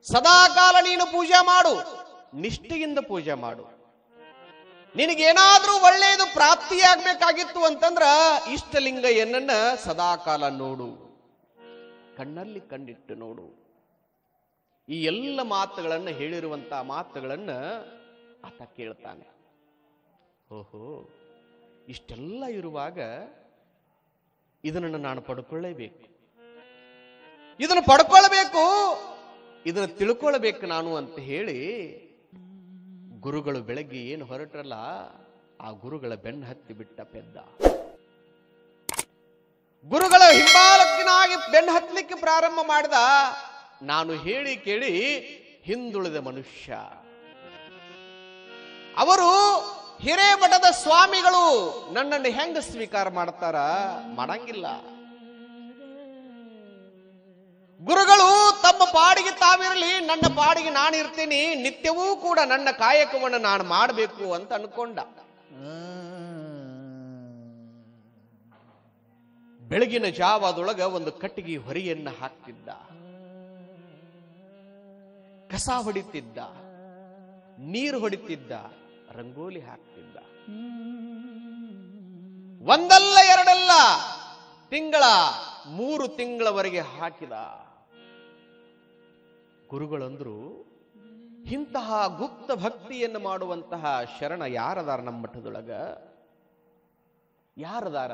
[SPEAKER 1] ಸದಾಕಾಲ ನೀನು ಪೂಜೆ ಮಾಡು, ನಿಷ್ಠೆಯಿಂದ ಪೂಜೆ ಮಾಡು. ನಿನಗೇನಾದ್ರೂ ಒಳ್ಳೆಯದು ಪ್ರಾಪ್ತಿಯಾಗಬೇಕಾಗಿತ್ತು ಅಂತಂದ್ರ ಇಷ್ಟಲಿಂಗಯ್ಯನನ್ನ ಸದಾಕಾಲ ನೋಡು, ಕಣ್ಣಲ್ಲಿ ಕಣ್ಣಿಟ್ಟು ನೋಡು. ಈ ಎಲ್ಲ ಮಾತುಗಳನ್ನ ಹೇಳಿರುವಂತಹ ಮಾತುಗಳನ್ನ ಆತ ಕೇಳ್ತಾನೆ. ಓಹೋ, ಇಷ್ಟೆಲ್ಲ ಇರುವಾಗ ಇದನ್ನು ನಾನು ಪಡ್ಕೊಳ್ಳೇಬೇಕು, ಇದನ್ನು ಪಡ್ಕೊಳ್ಬೇಕು, ಇದನ್ನು ತಿಳ್ಕೊಳ್ಬೇಕು ನಾನು ಅಂತ ಹೇಳಿ ಗುರುಗಳು ಬೆಳಗ್ಗೆ ಏನು ಹೊರಟ್ರಲ್ಲ, ಆ ಗುರುಗಳ ಬೆನ್ನು ಹತ್ತಿ ಬಿಟ್ಟ ಪೆದ್ದ. ಗುರುಗಳ ಹಿಂಬಾಲಕನಾಗಿ ಬೆನ್ನು ಹತ್ತಲಿಕ್ಕೆ ಪ್ರಾರಂಭ ಮಾಡಿದ. ನಾನು ಹೇಳಿ ಕೇಳಿ ಹಿಂದುಳಿದ ಮನುಷ್ಯ. ಅವರು ಹಿರೇಮಠದ ಸ್ವಾಮಿಗಳು ನನ್ನನ್ನು ಹೆಂಗ ಸ್ವೀಕಾರ ಮಾಡ್ತಾರ? ಮಾಡಂಗಿಲ್ಲ. ಗುರುಗಳು ತಮ್ಮ ಪಾಡಿಗೆ ತಾವಿರಲಿ, ನನ್ನ ಪಾಡಿಗೆ ನಾನು ಇರ್ತೀನಿ, ನಿತ್ಯವೂ ಕೂಡ ನನ್ನ ಕಾಯಕವನ್ನು ನಾನು ಮಾಡಬೇಕು ಅಂತ ಅನ್ಕೊಂಡ. ಬೆಳಗಿನ ಜಾವದೊಳಗ ಒಂದು ಕಟ್ಟಿಗೆ ಹೊರೆಯನ್ನ ಹಾಕ್ತಿದ್ದ, ಕಸ ಹೊಡಿತಿದ್ದ, ನೀರು ಹೊಡಿತಿದ್ದ, ರಂಗೋಲಿ ಹಾಕ್ತಿದ್ದ. ಒಂದಲ್ಲ ಎರಡಲ್ಲ, 3 ತಿಂಗಳವರೆಗೆ ಹಾಕಿದ. ಗುರುಗಳಂದ್ರು, ಇಂತಹ ಗುಪ್ತ ಭಕ್ತಿಯನ್ನು ಮಾಡುವಂತಹ ಶರಣ ಯಾರದಾರ ನಮ್ಮ ಮಠದೊಳಗ? ಯಾರದಾರ?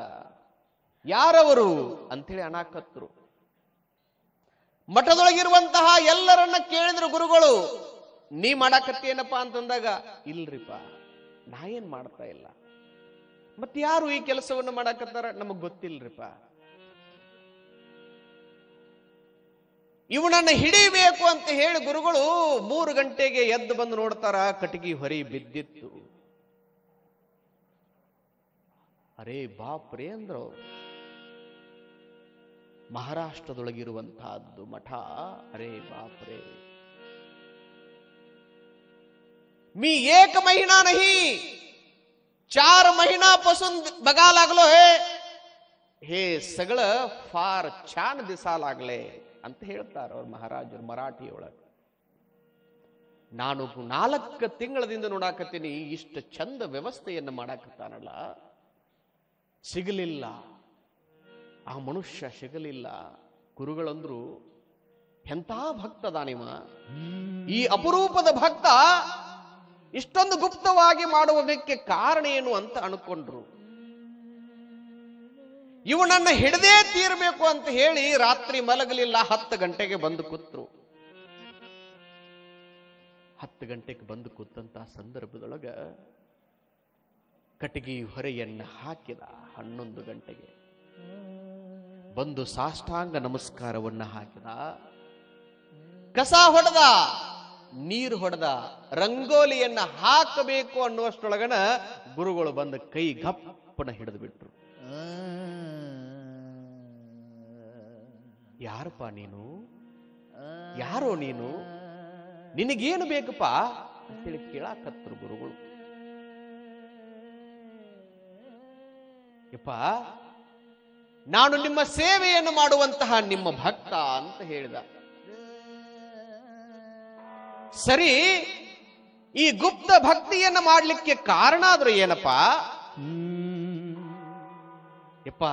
[SPEAKER 1] ಯಾರವರು ಅಂಥೇಳಿ ಅನಾಕತ್ರು. ಮಠದೊಳಗಿರುವಂತಹ ಎಲ್ಲರನ್ನ ಕೇಳಿದ್ರು ಗುರುಗಳು, ನೀ ಮಾಡಾಕತ್ತೇನಪ್ಪ ಅಂತಂದಾಗ, ಇಲ್ರಿಪ್ಪ ನಾ ಏನ್ ಮಾಡ್ತಾ ಇಲ್ಲ. ಮತ್ತೆ ಯಾರು ಈ ಕೆಲಸವನ್ನು ಮಾಡಾಕತ್ತಾರ? ನಮಗ್ ಗೊತ್ತಿಲ್ರಿಪ್ಪ. ಇವನನ್ನ ಹಿಡಿಬೇಕು ಅಂತ ಹೇಳಿ ಗುರುಗಳು 3 ಗಂಟೆಗೆ ಎದ್ದು ಬಂದು ನೋಡ್ತಾರ, ಕಟ್ಟಿಗೆ ಹೊರಿ ಬಿದ್ದಿತ್ತು. ಅರೇ ಬಾಪ್ರೇ ಅಂದ್ರು. ಮಹಾರಾಷ್ಟ್ರದೊಳಗಿರುವಂತಹದ್ದು ಮಠ. ಅರೇ ಬಾಪ್ರೇ, मी एक महीना नहीं 4 महिना पासून बघा लागलो हे सगळं फार छान दिसा लागले ಅಂತ ಹೇಳ್ತಾರೆ ಅವ್ರ ಮಹಾರಾಜರು ಮರಾಠಿಯೊಳಗೆ. ನಾನು 4 ತಿಂಗಳದಿಂದ ನೋಡಾಕತ್ತೀನಿ, ಇಷ್ಟು ಚಂದ ವ್ಯವಸ್ಥೆಯನ್ನು ಮಾಡಾಕತ್ತಾನಲ್ಲ, ಸಿಗಲಿಲ್ಲ ಆ ಮನುಷ್ಯ, ಸಿಗಲಿಲ್ಲ. ಗುರುಗಳಂದ್ರು, ಎಂಥ ಭಕ್ತದಾನಿವ, ಈ ಅಪರೂಪದ ಭಕ್ತ ಇಷ್ಟೊಂದು ಗುಪ್ತವಾಗಿ ಮಾಡುವುದಕ್ಕೆ ಕಾರಣ ಏನು ಅಂತ ಅನ್ಕೊಂಡ್ರು. ಇವನನ್ನ ಹಿಡದೇ ತೀರಬೇಕು ಅಂತ ಹೇಳಿ ರಾತ್ರಿ ಮಲಗಲಿಲ್ಲ. 10 ಗಂಟೆಗೆ ಬಂದು ಕೂತ್ರು. 10 ಗಂಟೆಗೆ ಬಂದು ಕೂತಂತ ಸಂದರ್ಭದೊಳಗ ಕಟ್ಟಿಗೆ ಹೊರೆಯನ್ನ ಹಾಕಿದ. 11 ಗಂಟೆಗೆ ಬಂದು ಸಾಷ್ಟಾಂಗ ನಮಸ್ಕಾರವನ್ನ ಹಾಕಿದ. ಕಸ ಹೊಡೆದ, ನೀರು ಹೊಡೆದ, ರಂಗೋಲಿಯನ್ನ ಹಾಕಬೇಕು ಅನ್ನುವಷ್ಟೊಳಗನ ಗುರುಗಳು ಬಂದು ಕೈ ಗಪ್ಪನ ಹಿಡಿದು ಬಿಟ್ರು. ಯಾರಪ್ಪ ನೀನು, ಯಾರೋ ನೀನು, ನಿನಗೇನು ಬೇಕಪ್ಪ ಅಂತೇಳಿ ಕೇಳಾಕತ್ರು ಗುರುಗಳು. ಯಪ್ಪ, ನಾನು ನಿಮ್ಮ ಸೇವೆಯನ್ನು ಮಾಡುವಂತಹ ನಿಮ್ಮ ಭಕ್ತ ಅಂತ ಹೇಳಿದ. ಸರಿ, ಈ ಗುಪ್ತ ಭಕ್ತಿಯನ್ನು ಮಾಡಲಿಕ್ಕೆ ಕಾರಣ ಆದ್ರೂ ಏನಪ್ಪ? ಯಪ್ಪ,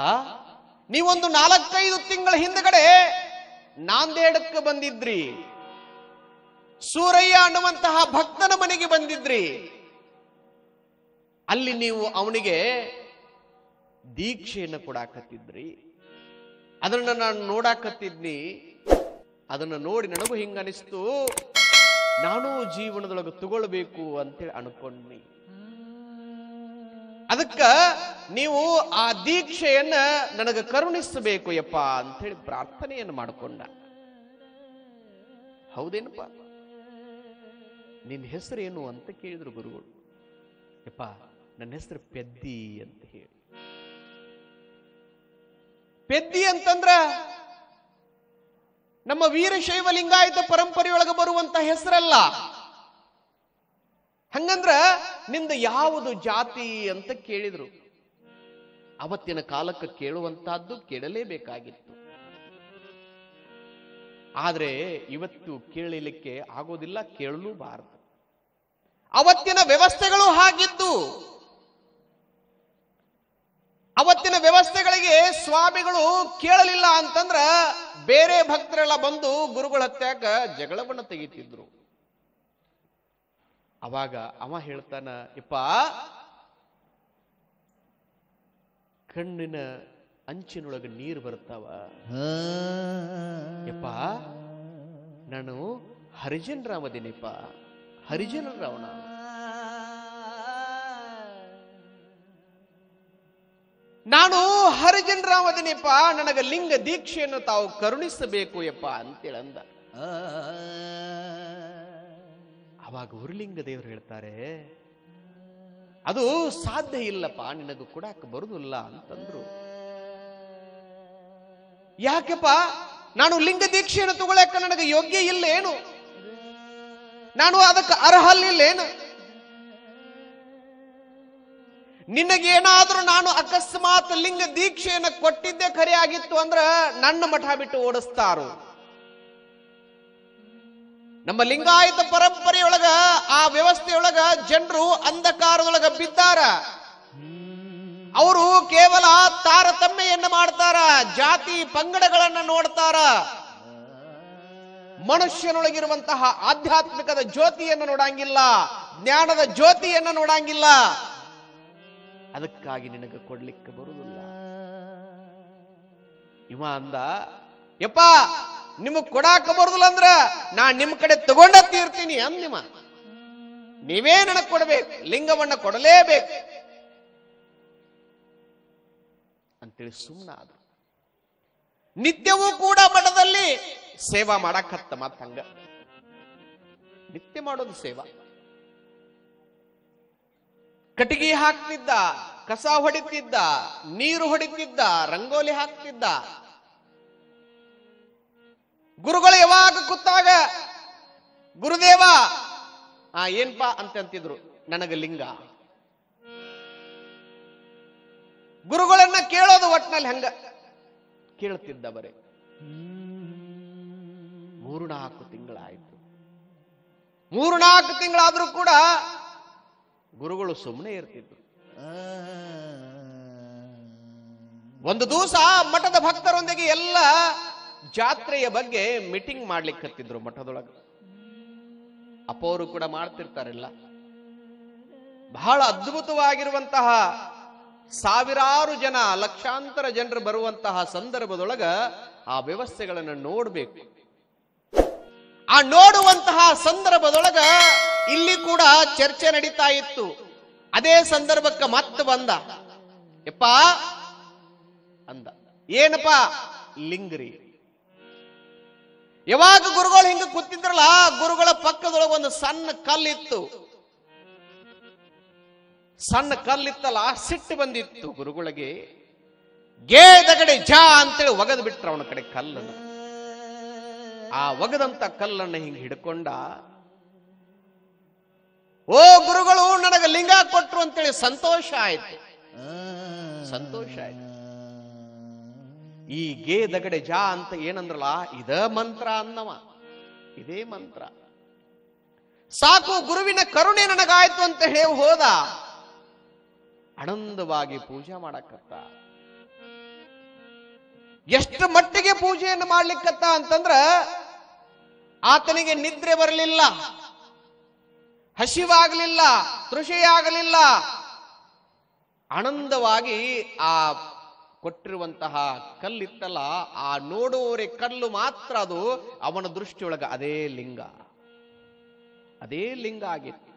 [SPEAKER 1] ನೀವೊಂದು 4-5 ತಿಂಗಳ ಹಿಂದಗಡೆ ನಾಂದೇಡಕ್ಕೆ ಬಂದಿದ್ರಿ. ಸೂರಯ್ಯ ಅನ್ನುವಂತಹ ಭಕ್ತನ ಮನೆಗೆ ಬಂದಿದ್ರಿ. ಅಲ್ಲಿ ನೀವು ಅವನಿಗೆ ದೀಕ್ಷೆಯನ್ನು ಕೊಡಾಕತ್ತಿದ್ರಿ. ಅದನ್ನ ನಾನು ನೋಡಾಕತ್ತಿದ್ನಿ. ಅದನ್ನು ನೋಡಿ ನನಗೂ ಹಿಂಗನಿಸ್ತು, ನಾನು ಜೀವನದೊಳಗೆ ತಗೊಳ್ಬೇಕು ಅಂತೇಳಿ ಅನ್ಕೊಂಡ್ನಿ. ಅದಕ್ಕ ನೀವು ಆ ದೀಕ್ಷೆಯನ್ನ ನನಗೆ ಕರುಣಿಸಬೇಕು ಯಪ್ಪ ಅಂತೇಳಿ ಪ್ರಾರ್ಥನೆಯನ್ನು ಮಾಡಿಕೊಂಡ. ಹೌದೇನಪ್ಪ, ನಿನ್ನ ಹೆಸರೇನು ಅಂತ ಕೇಳಿದ್ರು ಗುರುಗಳು. ಯಪ್ಪ, ನನ್ನ ಹೆಸರು ಪೆದ್ದಿ ಅಂತ ಹೇಳಿ. ಪೆದ್ದಿ ಅಂತಂದ್ರ ನಮ್ಮ ವೀರಶೈವ ಲಿಂಗಾಯತ ಪರಂಪರೆಯೊಳಗೆ ಬರುವಂತ ಹೆಸರಲ್ಲ. ಹಂಗಂದ್ರ ನಿಂದ ಯಾವುದು ಜಾತಿ ಅಂತ ಕೇಳಿದ್ರು. ಅವತ್ತಿನ ಕಾಲಕ್ಕೆ ಕೇಳುವಂತಹದ್ದು ಕೇಳಲೇಬೇಕಾಗಿತ್ತು. ಆದ್ರೆ ಇವತ್ತು ಕೇಳಲಿಕ್ಕೆ ಆಗೋದಿಲ್ಲ, ಕೇಳಲೂಬಾರದು. ಅವತ್ತಿನ ವ್ಯವಸ್ಥೆಗಳು ಹಾಗಿದ್ದು. ಅವತ್ತಿನ ವ್ಯವಸ್ಥೆಗಳಿಗೆ ಸ್ವಾಮಿಗಳು ಕೇಳಲಿಲ್ಲ ಅಂತಂದ್ರ ಬೇರೆ ಭಕ್ತರೆಲ್ಲ ಬಂದು ಗುರುಗಳ ಹತ್ಯಾಗ ಜಗಳವನ್ನು ತೆಗಿತಿದ್ರು. ಅವಾಗ ಅವ ಹೇಳ್ತಾನ, ಯಪ್ಪ, ಕಣ್ಣಿನ ಅಂಚಿನೊಳಗೆ ನೀರು ಬರ್ತಾವ. ಯಪ್ಪ, ನಾನು ಹರಿಜನರಾಮದೇನಪ್ಪ, ಹರಿಜನರಾವಣ. ನಾನು ಹರಿಜನರಾಮದೇನಪ್ಪ, ನನಗೆ ಲಿಂಗ ದೀಕ್ಷೆಯನ್ನು ತಾವು ಕರುಣಿಸಬೇಕು ಯಪ್ಪ ಅಂತೇಳಂದ. ಅವಾಗ ಉರುಲಿಂಗ ದೇವರು ಹೇಳ್ತಾರೆ, ಅದು ಸಾಧ್ಯ ಇಲ್ಲಪ್ಪ, ನಿನಗೂ ಕೊಡಾಕ ಬರುದಿಲ್ಲ ಅಂತಂದ್ರು. ಯಾಕೆಪ್ಪ? ನಾನು ಲಿಂಗ ದೀಕ್ಷೆಯನ್ನು ತಗೊಳಕ ನನಗೆ ಯೋಗ್ಯ ಇಲ್ಲ ಏನು? ನಾನು ಅದಕ್ಕೆ ಅರ್ಹಲ್ಲಿಲ್ಲೇನು? ನಿನಗೇನಾದ್ರೂ ನಾನು ಅಕಸ್ಮಾತ್ ಲಿಂಗ ದೀಕ್ಷೆಯನ್ನು ಕೊಟ್ಟಿದ್ದೇ ಖರೆ ಆಗಿತ್ತು ಅಂದ್ರ ನನ್ನ ಮಠ ಬಿಟ್ಟು ಓಡಿಸ್ತಾರು. ನಮ್ಮ ಲಿಂಗಾಯತ ಪರಂಪರೆಯೊಳಗ ಆ ವ್ಯವಸ್ಥೆಯೊಳಗ ಜನರು ಅಂಧಕಾರದೊಳಗ ಬಿದ್ದಾರ. ಅವರು ಕೇವಲ ತಾರತಮ್ಯೆಯನ್ನು ಮಾಡ್ತಾರ, ಜಾತಿ ಪಂಗಡಗಳನ್ನ ನೋಡ್ತಾರ. ಮನುಷ್ಯನೊಳಗಿರುವಂತಹ ಆಧ್ಯಾತ್ಮಿಕದ ಜ್ಯೋತಿಯನ್ನು ನೋಡಂಗಿಲ್ಲ, ಜ್ಞಾನದ ಜ್ಯೋತಿಯನ್ನು ನೋಡಂಗಿಲ್ಲ. ಅದಕ್ಕಾಗಿ ನಿನಗೆ ಕೊಡ್ಲಿಕ್ಕೆ ಬರುವುದಿಲ್ಲ. ಇವ ಅಂದ, ಯಪ್ಪ, ನಿಮಗ್ ಕೊಡಾಕ ಬರುದಿಲ್ಲ ಅಂದ್ರ ನಾನ್ ನಿಮ್ ಕಡೆ ತಗೊಂಡ ತೀರ್ತೀನಿ ಅಂದಿಮ. ನೀವೇ ನನಗ್ ಕೊಡಬೇಕು, ಲಿಂಗವನ್ನ ಕೊಡಲೇಬೇಕು ಅಂತೇಳಿ ಸುಮ್ಮನಾದ್ರು. ನಿತ್ಯವೂ ಕೂಡ ಮಠದಲ್ಲಿ ಸೇವಾ ಮಾಡಾಕತ್ತ. ಮತ್ತಂಗ ನಿತ್ಯ ಮಾಡೋದು ಸೇವಾ. ಕಟ್ಟಿಗೆ ಹಾಕ್ತಿದ್ದ, ಕಸ ಹೊಡಿತಿದ್ದ, ನೀರು ಹೊಡಿತಿದ್ದ, ರಂಗೋಲಿ ಹಾಕ್ತಿದ್ದ. ಗುರುಗಳು ಯಾವಾಗ ಕೂತಾಗ ಗುರುದೇವ ಏನ್ಪಾ ಅಂತಿದ್ರು, ನನಗ ಲಿಂಗ. ಗುರುಗಳನ್ನ ಕೇಳೋದು ಒಟ್ನಲ್ಲಿ ಹಂಗ ಕೇಳ್ತಿದ್ದ. ಬರೇ 3-4 ತಿಂಗಳಾಯ್ತು. 3-4 ತಿಂಗಳಾದ್ರೂ ಕೂಡ ಗುರುಗಳು ಸುಮ್ಮನೆ ಇರ್ತಿದ್ರು. ಒಂದು ದಿವಸ ಮಠದ ಭಕ್ತರೊಂದಿಗೆ ಎಲ್ಲ ಜಾತ್ರೆಯ ಬಗ್ಗೆ ಮೀಟಿಂಗ್ ಮಾಡ್ಲಿಕ್ಕೆ ಹತ್ತಿದ್ರು ಮಠದೊಳಗೆ. ಅಪ್ಪವರು ಕೂಡ ಮಾಡ್ತಿರ್ತಾರಿಲ್ಲ. ಬಹಳ ಅದ್ಭುತವಾಗಿರುವಂತಹ ಸಾವಿರಾರು ಜನ, ಲಕ್ಷಾಂತರ ಜನರು ಬರುವಂತಹ ಸಂದರ್ಭದೊಳಗ ಆ ವ್ಯವಸ್ಥೆಗಳನ್ನು ನೋಡ್ಬೇಕು. ಆ ನೋಡುವಂತಹ ಸಂದರ್ಭದೊಳಗ ಇಲ್ಲಿ ಕೂಡ ಚರ್ಚೆ ನಡೀತಾ ಇತ್ತು. ಅದೇ ಸಂದರ್ಭಕ್ಕೆ ಮತ್ತೆ ಬಂದ. ಯಪ್ಪ ಅಂದ, ಏನಪ್ಪ? ಲಿಂಗ್ರಿ. ಯಾವಾಗ ಗುರುಗಳು ಹಿಂಗ ಕೂತಿದ್ರಲ್ಲ, ಗುರುಗಳ ಪಕ್ಕದೊಳಗೆ ಒಂದು ಸಣ್ಣ ಕಲ್ಲಿತ್ತು. ಸಣ್ಣ ಕಲ್ಲಿತ್ತಲ್ಲ, ಸಿಟ್ಟು ಬಂದಿತ್ತು ಗುರುಗಳಿಗೆ. ಗೇದಗಡೆ ಜಾ ಅಂತೇಳಿ ಒಗದ್ ಬಿಟ್ರ ಅವನ ಕಡೆ ಕಲ್ಲನ್ನು. ಆ ಒಗದಂತ ಕಲ್ಲನ್ನು ಹಿಂಗ ಹಿಡ್ಕೊಂಡ. ಓ ಗುರುಗಳು ನನಗೆ ಲಿಂಗ ಕೊಟ್ರು ಅಂತೇಳಿ ಸಂತೋಷ ಆಯ್ತು. ಸಂತೋಷ ಆಯ್ತು. ಈ ಗೇದಗಡೆ ಜಾ ಅಂತ ಏನಂದ್ರಲ್ಲ, ಇದ ಮಂತ್ರ ಅನ್ನವ. ಇದೇ ಮಂತ್ರ ಸಾಕು, ಗುರುವಿನ ಕರುಣೆ ನನಗಾಯ್ತು ಅಂತ ಹೇಳಿ ಹೋದ. ಆನಂದವಾಗಿ ಪೂಜೆ ಮಾಡಕತ್ತ. ಎಷ್ಟು ಮಟ್ಟಿಗೆ ಪೂಜೆಯನ್ನು ಮಾಡ್ಲಿಕ್ಕತ್ತ ಅಂತಂದ್ರ, ಆತನಿಗೆ ನಿದ್ರೆ ಬರಲಿಲ್ಲ, ಹಸಿವಾಗಲಿಲ್ಲ, ತೃಷೆಯಾಗಲಿಲ್ಲ. ಆನಂದವಾಗಿ ಆ ಕೊಟ್ಟಿರುವಂತಹ ಕಲ್ಲಿತ್ತಲ್ಲ, ಆ ನೋಡುವವರೇ ಕಲ್ಲು ಮಾತ್ರ ಅದು ಅವನ ದೃಷ್ಟಿಯೊಳಗ ಅದೇ ಲಿಂಗ, ಅದೇ ಲಿಂಗ ಆಗಿತ್ತು.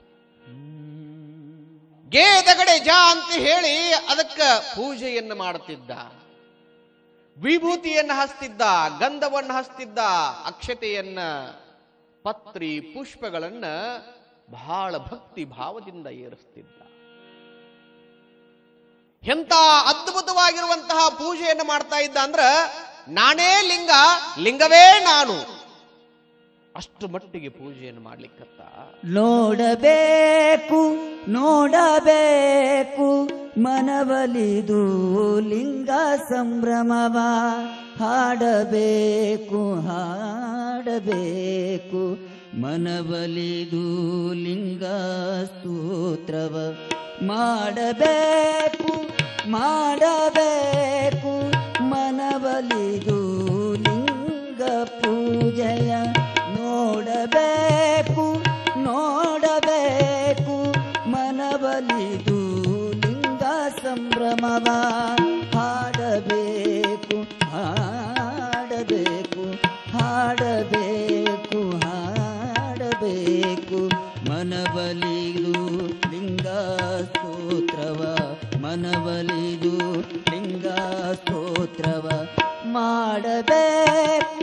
[SPEAKER 1] ಗೇದಗಡೆ ಜಾ ಅಂತ ಹೇಳಿ ಅದಕ್ಕ ಪೂಜೆಯನ್ನು ಮಾಡುತ್ತಿದ್ದ. ವಿಭೂತಿಯನ್ನು ಹಚ್ತಿದ್ದ, ಗಂಧವನ್ನು ಹಚ್ತಿದ್ದ, ಅಕ್ಷತೆಯನ್ನ, ಪತ್ರಿ ಪುಷ್ಪಗಳನ್ನ ಬಹಳ ಭಕ್ತಿ ಭಾವದಿಂದ ಏರಿಸ್ತಿದ್ದ. ಎಂತ ಅದ್ಭುತವಾಗಿರುವಂತಹ ಪೂಜೆಯನ್ನು ಮಾಡ್ತಾ ಇದ್ದ ಅಂದ್ರ, ನಾನೇ ಲಿಂಗ, ಲಿಂಗವೇ ನಾನು, ಅಷ್ಟು ಮಟ್ಟಿಗೆ ಪೂಜೆಯನ್ನು ಮಾಡ್ಲಿಕ್ಕತ್ತ.
[SPEAKER 2] ನೋಡಬೇಕು ನೋಡಬೇಕು ಮನವಲಿದು ಲಿಂಗ ಸಂಭ್ರಮವ, ಹಾಡಬೇಕು ಹಾಡಬೇಕು ಮನವಲಿದು ಲಿಂಗ ಸ್ತೋತ್ರವ, ಮಾಡಬೇಕು ಮಾಡಬೇಕು ಮನವಲಿದು ಲಿಂಗ ಪೂಜೆಯ, ನೋಡಬೇಕು ನೋಡಬೇಕು ಮನವಲಿದು ಲಿಂಗ ಸಂಭ್ರಮವ, ಹಾಡಬೇಕು ಹಾಡಬೇಕು ಹಾಡಬೇಕು ಹಾಡಬೇಕು ಮನವಲಿದು ಲಿಂಗ ಸ್ತೋತ್ರವ, ಮನವಲಿದು ಲಿಂಗ ಸ್ತೋತ್ರವ, ಮಾಡಬೇಕು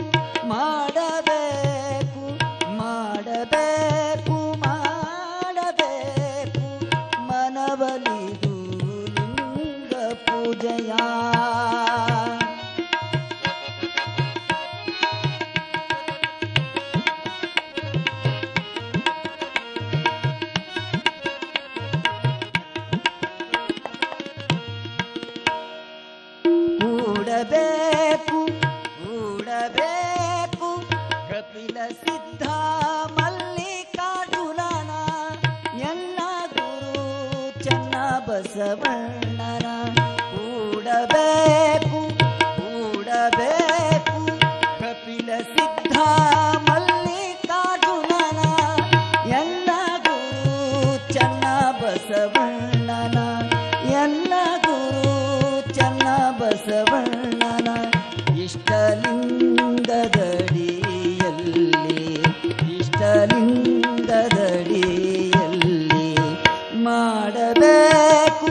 [SPEAKER 2] ಮಾಡಬೇಕು ಮಾಡಬೇಕು ಮಾಡಬೇಕು ಮನವಲಿದು ಲಿಂಗ ಪೂಜೆಯ. ಕೂಡಬೇಕು ಕೂಡಬೇಕು ಕಪಿಲ ಸಿದ್ಧ ಮಲ್ಲಿಕಾರ್ಜುನನ, ಎಲ್ಲ ಗುರು ಚನ್ನ ಬಸವಣ್ಣನ, ಕೂಡಬೇಕು ಕೂಡಬೇಕು ಕಪಿಲ ಸಿದ್ಧ ಮಲ್ಲಿಕಾರ್ಜುನನ, ಎಲ್ಲ ಗುರು ಚನ್ನ ಬಸವಣ್ಣನ, ಎಲ್ಲ ಗುರು ಚನ್ನ ಬಸವಣ್ಣನ, ಇಷ್ಟಲಿಂಗದಡಿಯಲ್ಲಿ ಇಷ್ಟಲಿಂಗದಡಿಯಲ್ಲಿ ಮಾಡಬೇಕು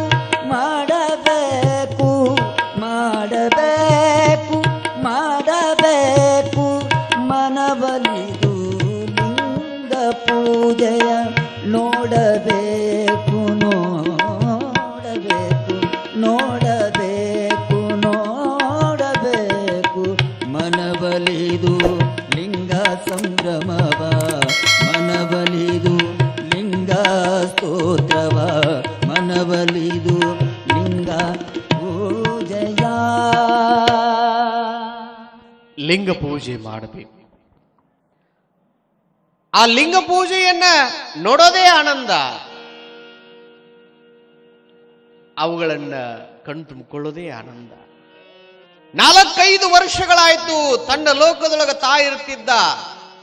[SPEAKER 1] ಲಿಂಗ ಪೂಜೆ ಮಾಡಬೇಕು. ಆ ಲಿಂಗ ಪೂಜೆಯನ್ನ ನೋಡೋದೇ ಆನಂದ, ಅವುಗಳನ್ನ ಕಣ್ತುಂಬಿಕೊಳ್ಳೋದೇ ಆನಂದ. 4-5 ವರ್ಷಗಳಾಯ್ತು ತನ್ನ ಲೋಕದೊಳಗ ತಾಯಿರುತ್ತಿದ್ದ,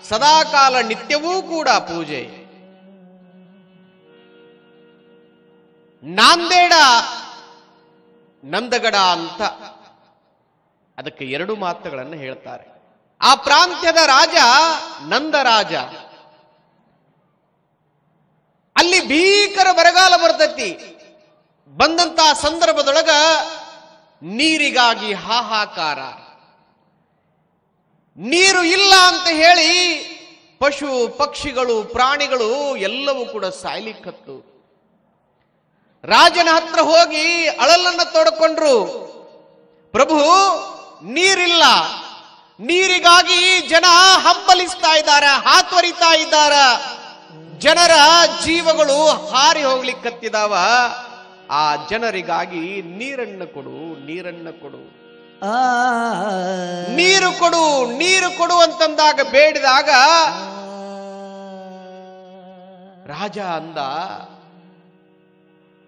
[SPEAKER 1] ಸದಾಕಾಲ ನಿತ್ಯವೂ ಕೂಡ ಪೂಜೆ. ನಾಂದೇಡ ನಂದಗಡ ಅಂತ ಅದಕ್ಕೆ 2 ಮಾತುಗಳನ್ನು ಹೇಳ್ತಾರೆ. ಆ ಪ್ರಾಂತ್ಯದ ರಾಜ ನಂದರಾಜ. ಅಲ್ಲಿ ಭೀಕರ ಬರಗಾಲ ಬರ್ತೈತಿ. ಬಂದಂತ ಸಂದರ್ಭದೊಳಗ ನೀರಿಗಾಗಿ ಹಾಹಾಕಾರ. ನೀರು ಇಲ್ಲ ಅಂತ ಹೇಳಿ ಪಶು ಪಕ್ಷಿಗಳು ಪ್ರಾಣಿಗಳು ಎಲ್ಲವೂ ಕೂಡ ಸಾಯ್ಲಿಕ್ಕತ್ತು. ರಾಜನ ಹತ್ರ ಹೋಗಿ ಅಳಲನ್ನ ತೋಡ್ಕೊಂಡ್ರು. ಪ್ರಭು, ನೀರಿಲ್ಲ, ನೀರಿಗಾಗಿ ಜನ ಹಂಬಲಿಸ್ತಾ ಇದ್ದಾರ, ಹಾತೊರಿತಾ ಇದ್ದಾರ, ಜನರ ಜೀವಗಳು ಹಾರಿ ಹೋಗ್ಲಿಕ್ಕತ್ತಿದಾವ. ಆ ಜನರಿಗಾಗಿ ನೀರನ್ನು ಕೊಡು, ನೀರನ್ನು ಕೊಡು, ನೀರು ಕೊಡು, ನೀರು ಕೊಡು ಅಂತಂದಾಗ, ಬೇಡಿದಾಗ ರಾಜ ಅಂದ,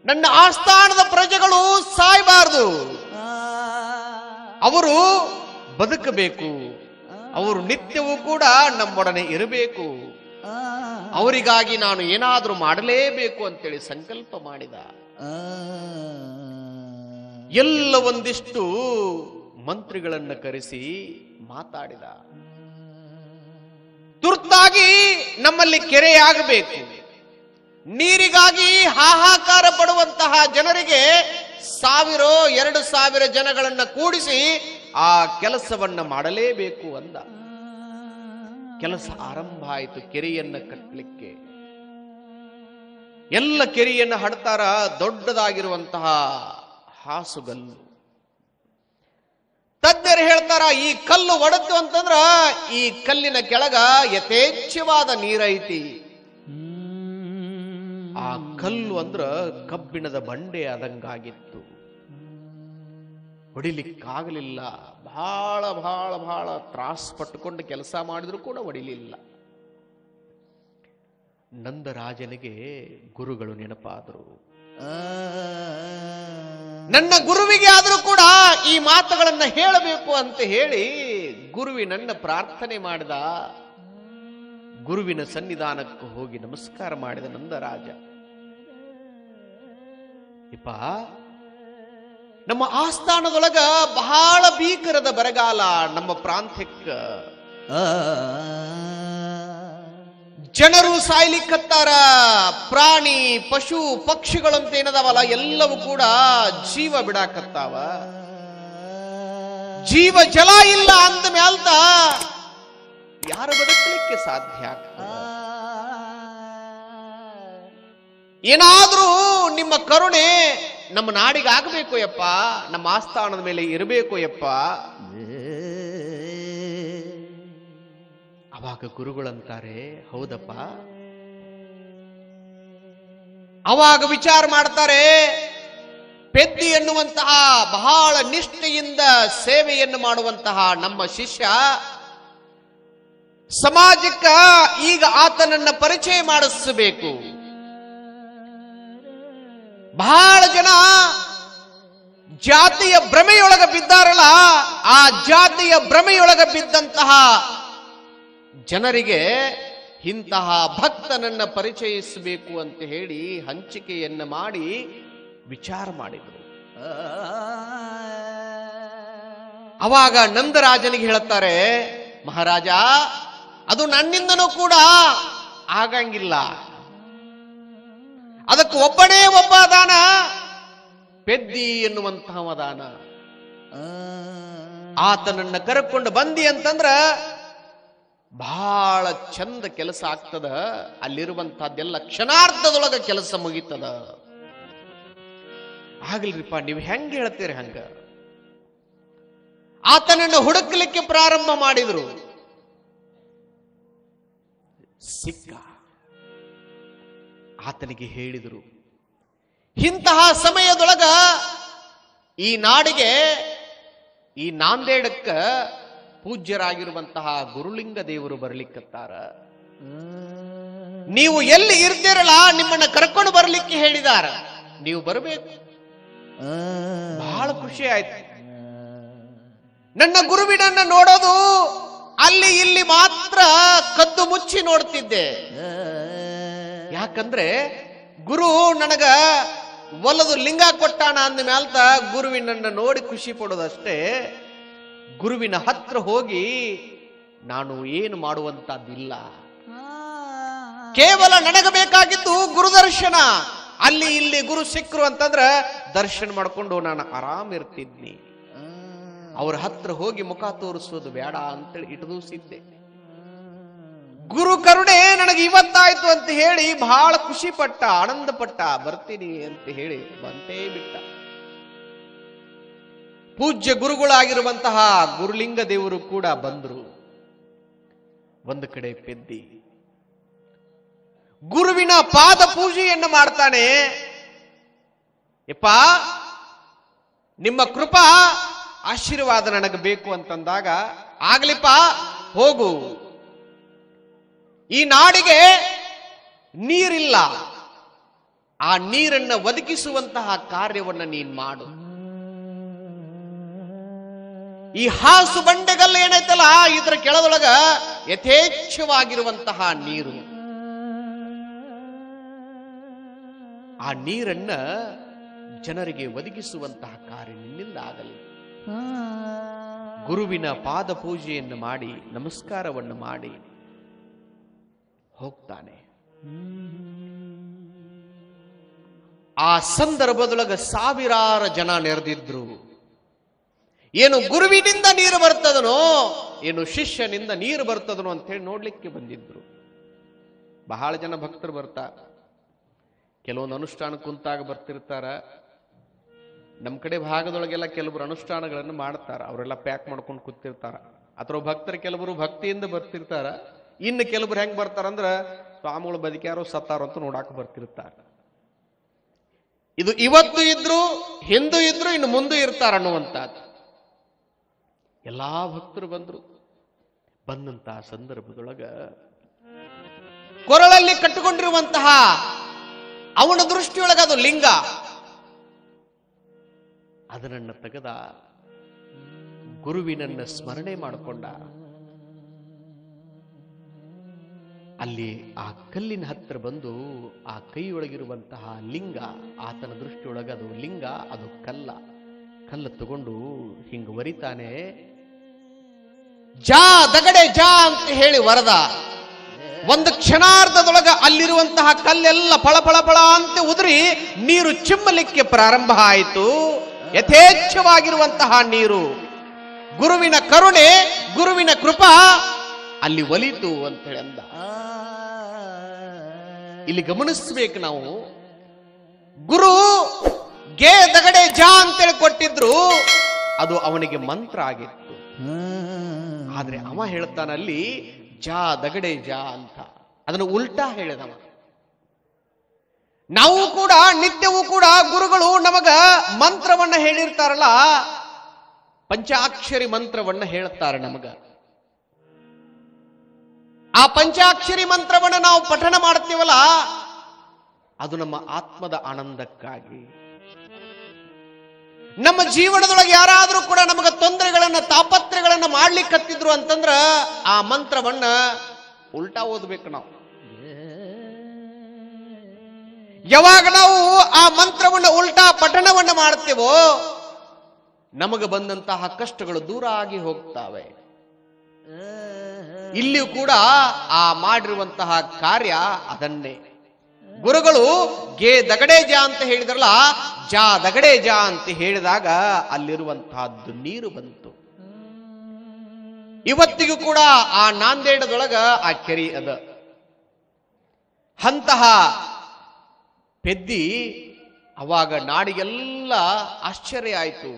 [SPEAKER 1] ನನ್ನ ಆಸ್ಥಾನದ ಪ್ರಜೆಗಳು ಸಾಯಬಾರದು, ಅವರು ಬದುಕಬೇಕು, ಅವರು ನಿತ್ಯವೂ ಕೂಡ ನಮ್ಮೊಡನೆ ಇರಬೇಕು, ಅವರಿಗಾಗಿ ನಾನು ಏನಾದರೂ ಮಾಡಲೇಬೇಕು ಅಂತೇಳಿ ಸಂಕಲ್ಪ ಮಾಡಿದ. ಎಲ್ಲ ಒಂದಿಷ್ಟು ಮಂತ್ರಿಗಳನ್ನ ಕರೆಸಿ ಮಾತಾಡಿದ. ತುರ್ತಾಗಿ ನಮ್ಮಲ್ಲಿ ಕೆರೆಯಾಗಬೇಕು, ನೀರಿಗಾಗಿ ಹಾಹಾಕಾರ ಪಡುವಂತಹ ಜನರಿಗೆ 1000-2000 ಜನಗಳನ್ನ ಕೂಡಿಸಿ ಆ ಕೆಲಸವನ್ನ ಮಾಡಲೇಬೇಕು ಅಂದ. ಕೆಲಸ ಆರಂಭ ಆಯಿತು. ಕೆರೆಯನ್ನ ಕಟ್ಟಲಿಕ್ಕೆ ಎಲ್ಲ ಕೆರೆಯನ್ನ ಹಡ್ತಾರ. ದೊಡ್ಡದಾಗಿರುವಂತಹ ಹಾಸುಗಲ್ಲು. ತಜ್ಞರು ಹೇಳ್ತಾರ, ಈ ಕಲ್ಲು ಒಡೆತು ಅಂತಂದ್ರ ಈ ಕಲ್ಲಿನ ಕೆಳಗ ಯಥೇಚ್ಛವಾದ ನೀರೈತಿ. ಆ ಕಲ್ಲು ಅಂದ್ರ ಕಬ್ಬಿಣದ ಬಂಡೆ ಆದಂಗಾಗಿತ್ತು. ಹೊಡಿಲಿಕ್ಕಾಗಲಿಲ್ಲ. ಬಹಳ ಬಹಳ ಬಹಳ ತ್ರಾಸ ಪಟ್ಟುಕೊಂಡು ಕೆಲಸ ಮಾಡಿದ್ರು ಕೂಡ ಹೊಡಿಲಿಲ್ಲ. ನಂದರಾಜನಿಗೆ ಗುರುಗಳು ನೆನಪಾದರು. ನನ್ನ ಗುರುವಿಗೆ ಆದರೂ ಕೂಡ ಈ ಮಾತುಗಳನ್ನ ಹೇಳಬೇಕು ಅಂತ ಹೇಳಿ ಗುರುವಿನನ್ನ ಪ್ರಾರ್ಥನೆ ಮಾಡಿದ. ಗುರುವಿನ ಸನ್ನಿಧಾನಕ್ಕೆ ಹೋಗಿ ನಮಸ್ಕಾರ ಮಾಡಿದ ನಂದರಾಜ. ಇಪ್ಪ, ನಮ್ಮ ಆಸ್ಥಾನದೊಳಗ ಬಹಳ ಭೀಕರದ ಬರಗಾಲ ನಮ್ಮ ಪ್ರಾಂತ್ಯಕ್ಕೆ. ಜನರು ಸಾಯ್ಲಿಕ್ಕತ್ತಾರ. ಪ್ರಾಣಿ ಪಶು ಪಕ್ಷಿಗಳಂತ ಏನದಾವಲ್ಲ ಎಲ್ಲವೂ ಕೂಡ ಜೀವ ಬಿಡಾಕತ್ತಾವ. ಜೀವ ಜಲ ಇಲ್ಲ ಅಂದ ಮ್ಯಾಲ್ತ ಯಾರು ಬದುಕಲಿಕ್ಕೆ ಸಾಧ್ಯ ಆಗ್ತದ? ಏನಾದ್ರೂ ನಿಮ್ಮ ಕರುಣೆ ನಮ್ಮ ನಾಡಿಗೆ ಆಗಬೇಕು ಯಪ್ಪ, ನಮ್ಮ ಆಸ್ಥಾನದ ಮೇಲೆ ಇರಬೇಕು ಯಪ್ಪ. ಅವಾಗ ಗುರುಗಳಂತಾರೆ, ಹೌದಪ್ಪ. ಅವಾಗ ವಿಚಾರ ಮಾಡ್ತಾರೆ, ಪೆದ್ದಿ ಎನ್ನುವಂತಹ ಬಹಳ ನಿಷ್ಠೆಯಿಂದ ಸೇವೆಯನ್ನು ಮಾಡುವಂತಹ ನಮ್ಮ ಶಿಷ್ಯ ಸಮಾಜಕ್ಕ ಈಗ ಆತನನ್ನ ಪರಿಚಯ ಮಾಡಿಸಬೇಕು. ಬಹಳ ಜನ ಜಾತಿಯ ಭ್ರಮೆಯೊಳಗ ಬಿದ್ದಾರಲ್ಲ, ಆ ಜಾತಿಯ ಭ್ರಮೆಯೊಳಗ ಬಿದ್ದಂತಹ ಜನರಿಗೆ ಇಂತಹ ಭಕ್ತನನ್ನ ಪರಿಚಯಿಸಬೇಕು ಅಂತ ಹೇಳಿ ಹಂಚಿಕೆಯನ್ನ ಮಾಡಿ ವಿಚಾರ ಮಾಡಿದರು. ಅವಾಗ ನಂದರಾಜನಿಗೆ ಹೇಳುತ್ತಾರೆ, ಮಹಾರಾಜ, ಅದು ನನ್ನಿಂದನೂ ಕೂಡ ಆಗಂಗಿಲ್ಲ. ಅದಕ್ಕೆ ಒಬ್ಬನೇ ಒಬ್ಬ ಅದಾನ, ಪೆದ್ದಿ ಎನ್ನುವಂತಹ ಅದಾನ. ಆತನನ್ನ ಕರೆಕೊಂಡು ಬಂದಿ ಅಂತಂದ್ರ ಬಹಳ ಚಂದ ಕೆಲಸ ಆಗ್ತದ. ಅಲ್ಲಿರುವಂತಹದ್ದೆಲ್ಲ ಕ್ಷಣಾರ್ಧದೊಳಗ ಕೆಲಸ ಮುಗಿತದ. ಆಗ್ಲಿರಿಪ್ಪ, ನೀವು ಹೆಂಗ ಹೇಳ್ತೀರಿ ಹಂಗ. ಆತನನ್ನು ಹುಡುಕಲಿಕ್ಕೆ ಪ್ರಾರಂಭ ಮಾಡಿದ್ರು. ಸಿಕ್ಕ. ಆತನಿಗೆ ಹೇಳಿದರು, ಇಂತಹ ಸಮಯದೊಳಗ ಈ ನಾಡಿಗೆ, ಈ ನಾಂದೇಡಕ್ಕ ಪೂಜ್ಯರಾಗಿರುವಂತಹ ಗುರುಲಿಂಗ ದೇವರು ಬರ್ಲಿಕ್ಕತ್ತಾರ. ನೀವು ಎಲ್ಲಿ ಇರ್ತೀರಲ್ಲ ನಿಮ್ಮನ್ನ ಕರ್ಕೊಂಡು ಬರ್ಲಿಕ್ಕೆ ಹೇಳಿದಾರ, ನೀವು ಬರಬೇಕು. ಬಹಳ ಖುಷಿ ಆಯ್ತು. ನನ್ನ ಗುರುವಿನನ್ನ ನೋಡೋದು ಅಲ್ಲಿ ಇಲ್ಲಿ ಮಾತ್ರ ಕದ್ದು ಮುಚ್ಚಿ ನೋಡ್ತಿದ್ದೆ. ಯಾಕಂದ್ರೆ ಗುರು ನನಗ ಒಲದು ಲಿಂಗ ಕೊಟ್ಟಾನ ಅಂದ ಮ್ಯಾಲ್ತ ಗುರುವಿನನ್ನ ನೋಡಿ ಖುಷಿ ಪಡೋದಷ್ಟೇ. ಗುರುವಿನ ಹತ್ರ ಹೋಗಿ ನಾನು ಏನು ಮಾಡುವಂತದ್ದಿಲ್ಲ. ಕೇವಲ ನನಗ ಬೇಕಾಗಿದ್ದು ಗುರುದರ್ಶನ. ಅಲ್ಲಿ ಇಲ್ಲಿ ಗುರು ಸಿಕ್ಕರು ಅಂತಂದ್ರ ದರ್ಶನ ಮಾಡ್ಕೊಂಡು ನಾನು ಆರಾಮ್ ಇರ್ತಿದ್ನಿ. ಅವ್ರ ಹತ್ರ ಹೋಗಿ ಮುಖ ತೋರಿಸೋದು ಬೇಡ ಅಂತೇಳಿ ಇಟದೂಸಿದ್ದೆ. ಗುರು ಕರುಣೆ ನನಗೆ ಇವತ್ತಾಯ್ತು ಅಂತ ಹೇಳಿ ಬಹಳ ಖುಷಿ ಪಟ್ಟ, ಆನಂದ ಪಟ್ಟ. ಬರ್ತೀನಿ ಅಂತ ಹೇಳಿ ಬಂತೇ ಬಿಟ್ಟ. ಪೂಜ್ಯ ಗುರುಗಳಾಗಿರುವಂತಹ ಗುರುಲಿಂಗ ದೇವರು ಕೂಡ ಬಂದ್ರು. ಒಂದು ಕಡೆ ಪೆದ್ದಿ ಗುರುವಿನ ಪಾದ ಪೂಜೆಯನ್ನು ಮಾಡ್ತಾನೆ. ಯಪ್ಪ, ನಿಮ್ಮ ಕೃಪಾ ಆಶೀರ್ವಾದ ನನಗೆ ಬೇಕು ಅಂತಂದಾಗ, ಆಗ್ಲಿಪ್ಪ ಹೋಗು, ಈ ನಾಡಿಗೆ ನೀರಿಲ್ಲ, ಆ ನೀರನ್ನು ಒದಗಿಸುವಂತಹ ಕಾರ್ಯವನ್ನು ನೀನ್ ಮಾಡು. ಈ ಹಾಸು ಬಂಡೆಗಲ್ಲ ಏನೈತಲ್ಲ, ಇದರ ಕೆಳದೊಳಗ ಯಥೇಚ್ಛವಾಗಿರುವಂತಹ ನೀರು, ಆ ನೀರನ್ನ ಜನರಿಗೆ ಒದಗಿಸುವಂತಹ ಕಾರ್ಯ ನಿನ್ನಿಂದ ಆಗಲಿ. ಗುರುವಿನ ಪಾದ ಪೂಜೆಯನ್ನು ಮಾಡಿ ನಮಸ್ಕಾರವನ್ನು ಮಾಡಿ ಹೋಗ್ತಾನೆ. ಆ ಸಂದರ್ಭದೊಳಗ ಸಾವಿರಾರು ಜನ ನೆರೆದಿದ್ರು. ಏನು ಗುರುವಿನಿಂದ ನೀರು ಬರ್ತದನೋ, ಏನು ಶಿಷ್ಯನಿಂದ ನೀರು ಬರ್ತದನೋ ಅಂತ ಹೇಳಿ ನೋಡ್ಲಿಕ್ಕೆ ಬಂದಿದ್ರು. ಬಹಳ ಜನ ಭಕ್ತರು ಬರ್ತಾರ. ಕೆಲವೊಂದು ಅನುಷ್ಠಾನ ಕುಂತಾಗ ಬರ್ತಿರ್ತಾರ. ನಮ್ಮ ಕಡೆ ಭಾಗದೊಳಗೆಲ್ಲ ಕೆಲವರು ಅನುಷ್ಠಾನಗಳನ್ನು ಮಾಡ್ತಾರ, ಅವರೆಲ್ಲ ಪ್ಯಾಕ್ ಮಾಡ್ಕೊಂಡು ಕೂತಿರ್ತಾರ. ಅಥವಾ ಭಕ್ತರು ಕೆಲವರು ಭಕ್ತಿಯಿಂದ ಬರ್ತಿರ್ತಾರ. ಇನ್ನು ಕೆಲವರು ಹೆಂಗ್ ಬರ್ತಾರಂದ್ರ ಸ್ವಾಮಿಗಳು ಬದುಕ್ಯಾರೋ ಸತ್ತಾರೋ ಅಂತ ನೋಡಾಕ ಬರ್ತಿರ್ತಾರ. ಇದು ಇವತ್ತು ಇದ್ರು, ಹಿಂದೂ ಇದ್ರು, ಇನ್ನು ಮುಂದೆ ಇರ್ತಾರ ಅನ್ನುವಂಥದ್ದು. ಎಲ್ಲಾ ಭಕ್ತರು ಬಂದ್ರು. ಬಂದಂತ ಸಂದರ್ಭದೊಳಗ ಕೊರಳಲ್ಲಿ ಕಟ್ಟಿಕೊಂಡಿರುವಂತಹ ಅವನ ದೃಷ್ಟಿಯೊಳಗ ಅದು ಲಿಂಗ. ಅದನ್ನ ತೆಗೆದ ಗುರುವಿನನ್ನ ಸ್ಮರಣೆ ಮಾಡಿಕೊಂಡ. ಅಲ್ಲಿ ಆ ಕಲ್ಲಿನ ಹತ್ರ ಬಂದು ಆ ಕೈಯೊಳಗಿರುವಂತಹ ಲಿಂಗ, ಆತನ ದೃಷ್ಟಿಯೊಳಗ ಅದು ಲಿಂಗ, ಅದು ಕಲ್ಲ ತಗೊಂಡು ಹಿಂಗ ವರಿತಾನೆ. ಜಾ ದಗಡೆ ಜಾ ಅಂತ ಹೇಳಿ ವರದ. ಒಂದು ಕ್ಷಣಾರ್ಧದೊಳಗ ಅಲ್ಲಿರುವಂತಹ ಕಲ್ಲೆಲ್ಲ ಫಳ ಫಳ ಫಳ ಅಂತ ಉದುರಿ ನೀರು ಚಿಮ್ಮಲಿಕ್ಕೆ ಪ್ರಾರಂಭ ಆಯಿತು. ಯಥೇಚ್ಛವಾಗಿರುವಂತಹ ನೀರು, ಗುರುವಿನ ಕರುಣೆ, ಗುರುವಿನ ಕೃಪಾ ಅಲ್ಲಿ ಒಲಿತು ಅಂತ ಹೇಳಿ ಅಂದ. ಇಲ್ಲಿ ಗಮನಿಸಬೇಕು ನಾವು, ಗುರು ಗೇ ದಗಡೆ ಜಾ ಅಂತೇಳಿ ಕೊಟ್ಟಿದ್ರು, ಅದು ಅವನಿಗೆ ಮಂತ್ರ ಆಗಿತ್ತು. ಆದ್ರೆ ಅವ ಹೇಳ್ತಾನಲ್ಲಿ ಜಾ ದಗಡೆ ಜಾ ಅಂತ, ಅದನ್ನು ಉಲ್ಟಾ ಹೇಳಿದವ. ನಾವು ಕೂಡ ನಿತ್ಯವೂ ಕೂಡ ಗುರುಗಳು ನಮಗ ಮಂತ್ರವನ್ನ ಹೇಳಿರ್ತಾರಲ್ಲ, ಪಂಚಾಕ್ಷರಿ ಮಂತ್ರವನ್ನ ಹೇಳ್ತಾರೆ ನಮಗ. ಆ ಪಂಚಾಕ್ಷರಿ ಮಂತ್ರವನ್ನ ನಾವು ಪಠಣ ಮಾಡ್ತೀವಲ್ಲ, ಅದು ನಮ್ಮ ಆತ್ಮದ ಆನಂದಕ್ಕಾಗಿ. ನಮ್ಮ ಜೀವನದೊಳಗೆ ಯಾರಾದ್ರೂ ಕೂಡ ನಮಗ ತೊಂದರೆಗಳನ್ನ, ತಾಪತ್ರೆಗಳನ್ನ ಮಾಡ್ಲಿಕ್ಕತ್ತಿದ್ರು ಅಂತಂದ್ರ ಆ ಮಂತ್ರವನ್ನ ಉಲ್ಟಾ ಓದ್ಬೇಕು ನಾವು. ಯಾವಾಗ ನಾವು ಆ ಮಂತ್ರವನ್ನ ಉಲ್ಟಾ ಪಠಣವನ್ನ ಮಾಡ್ತೇವೋ, ನಮಗೆ ಬಂದಂತಹ ಕಷ್ಟಗಳು ದೂರ ಆಗಿ ಹೋಗ್ತಾವೆ. ಇಲ್ಲಿಯೂ ಕೂಡ ಆ ಮಾಡಿರುವಂತಹ ಕಾರ್ಯ ಅದನ್ನೇ. ಗುರುಗಳು ಗೇ ದಗಡೆ ಜಾ ಅಂತ ಹೇಳಿದ್ರಲ್ಲ, ಜಾ ದಗಡೆ ಜಾ ಅಂತ ಹೇಳಿದಾಗ ಅಲ್ಲಿರುವಂತಹದ್ದು ನೀರು ಬಂತು. ಇವತ್ತಿಗೂ ಕೂಡ ಆ ನಾಂದೇಡದೊಳಗ ಆ ಕೆರೆ ಅದ. ಅಂತಹ ಪೆದ್ದಿ ಅವಾಗ ನಾಡಿಗೆಲ್ಲ ಆಶ್ಚರ್ಯ ಆಯಿತು.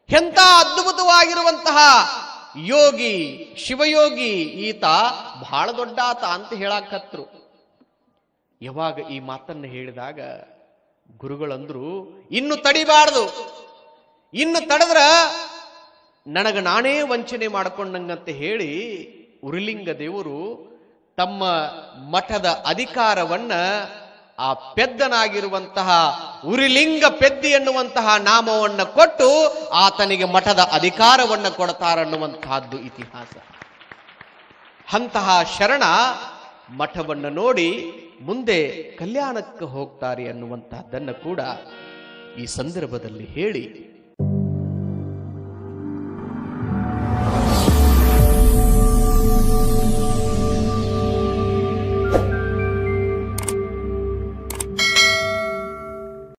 [SPEAKER 1] ಎಂಥ ಅದ್ಭುತವಾಗಿರುವಂತಹ ಯೋಗಿ, ಶಿವಯೋಗಿ ಈತ, ಬಹಳ ದೊಡ್ಡ ಆತ ಅಂತ ಹೇಳಾಕತ್ರು. ಯಾವಾಗ ಈ ಮಾತನ್ನು ಹೇಳಿದಾಗ ಗುರುಗಳಂದ್ರು, ಇನ್ನು ತಡಿಬಾರ್ದು, ಇನ್ನು ತಡೆದ್ರ ನನಗ ನಾನೇ ವಂಚನೆ ಮಾಡಿಕೊಂಡಂಗಂತ ಹೇಳಿ ಉರಿಲಿಂಗ ದೇವರು ತಮ್ಮ ಮಠದ ಅಧಿಕಾರವನ್ನ ಆ ಪೆದ್ದನಾಗಿರುವಂತಹ ಉರಿಲಿಂಗ ಪೆದ್ದಿ ಎನ್ನುವಂತಹ ನಾಮವನ್ನು ಕೊಟ್ಟು ಆತನಿಗೆ ಮಠದ ಅಧಿಕಾರವನ್ನು ಕೊಡ್ತಾರನ್ನುವಂತಹದ್ದು ಇತಿಹಾಸ. ಅಂತಹ ಶರಣ ಮಠವನ್ನು ನೋಡಿ ಮುಂದೆ ಕಲ್ಯಾಣಕ್ಕೆ ಹೋಗ್ತಾರೆ ಅನ್ನುವಂತಹದ್ದನ್ನು ಕೂಡ ಈ ಸಂದರ್ಭದಲ್ಲಿ ಹೇಳಿ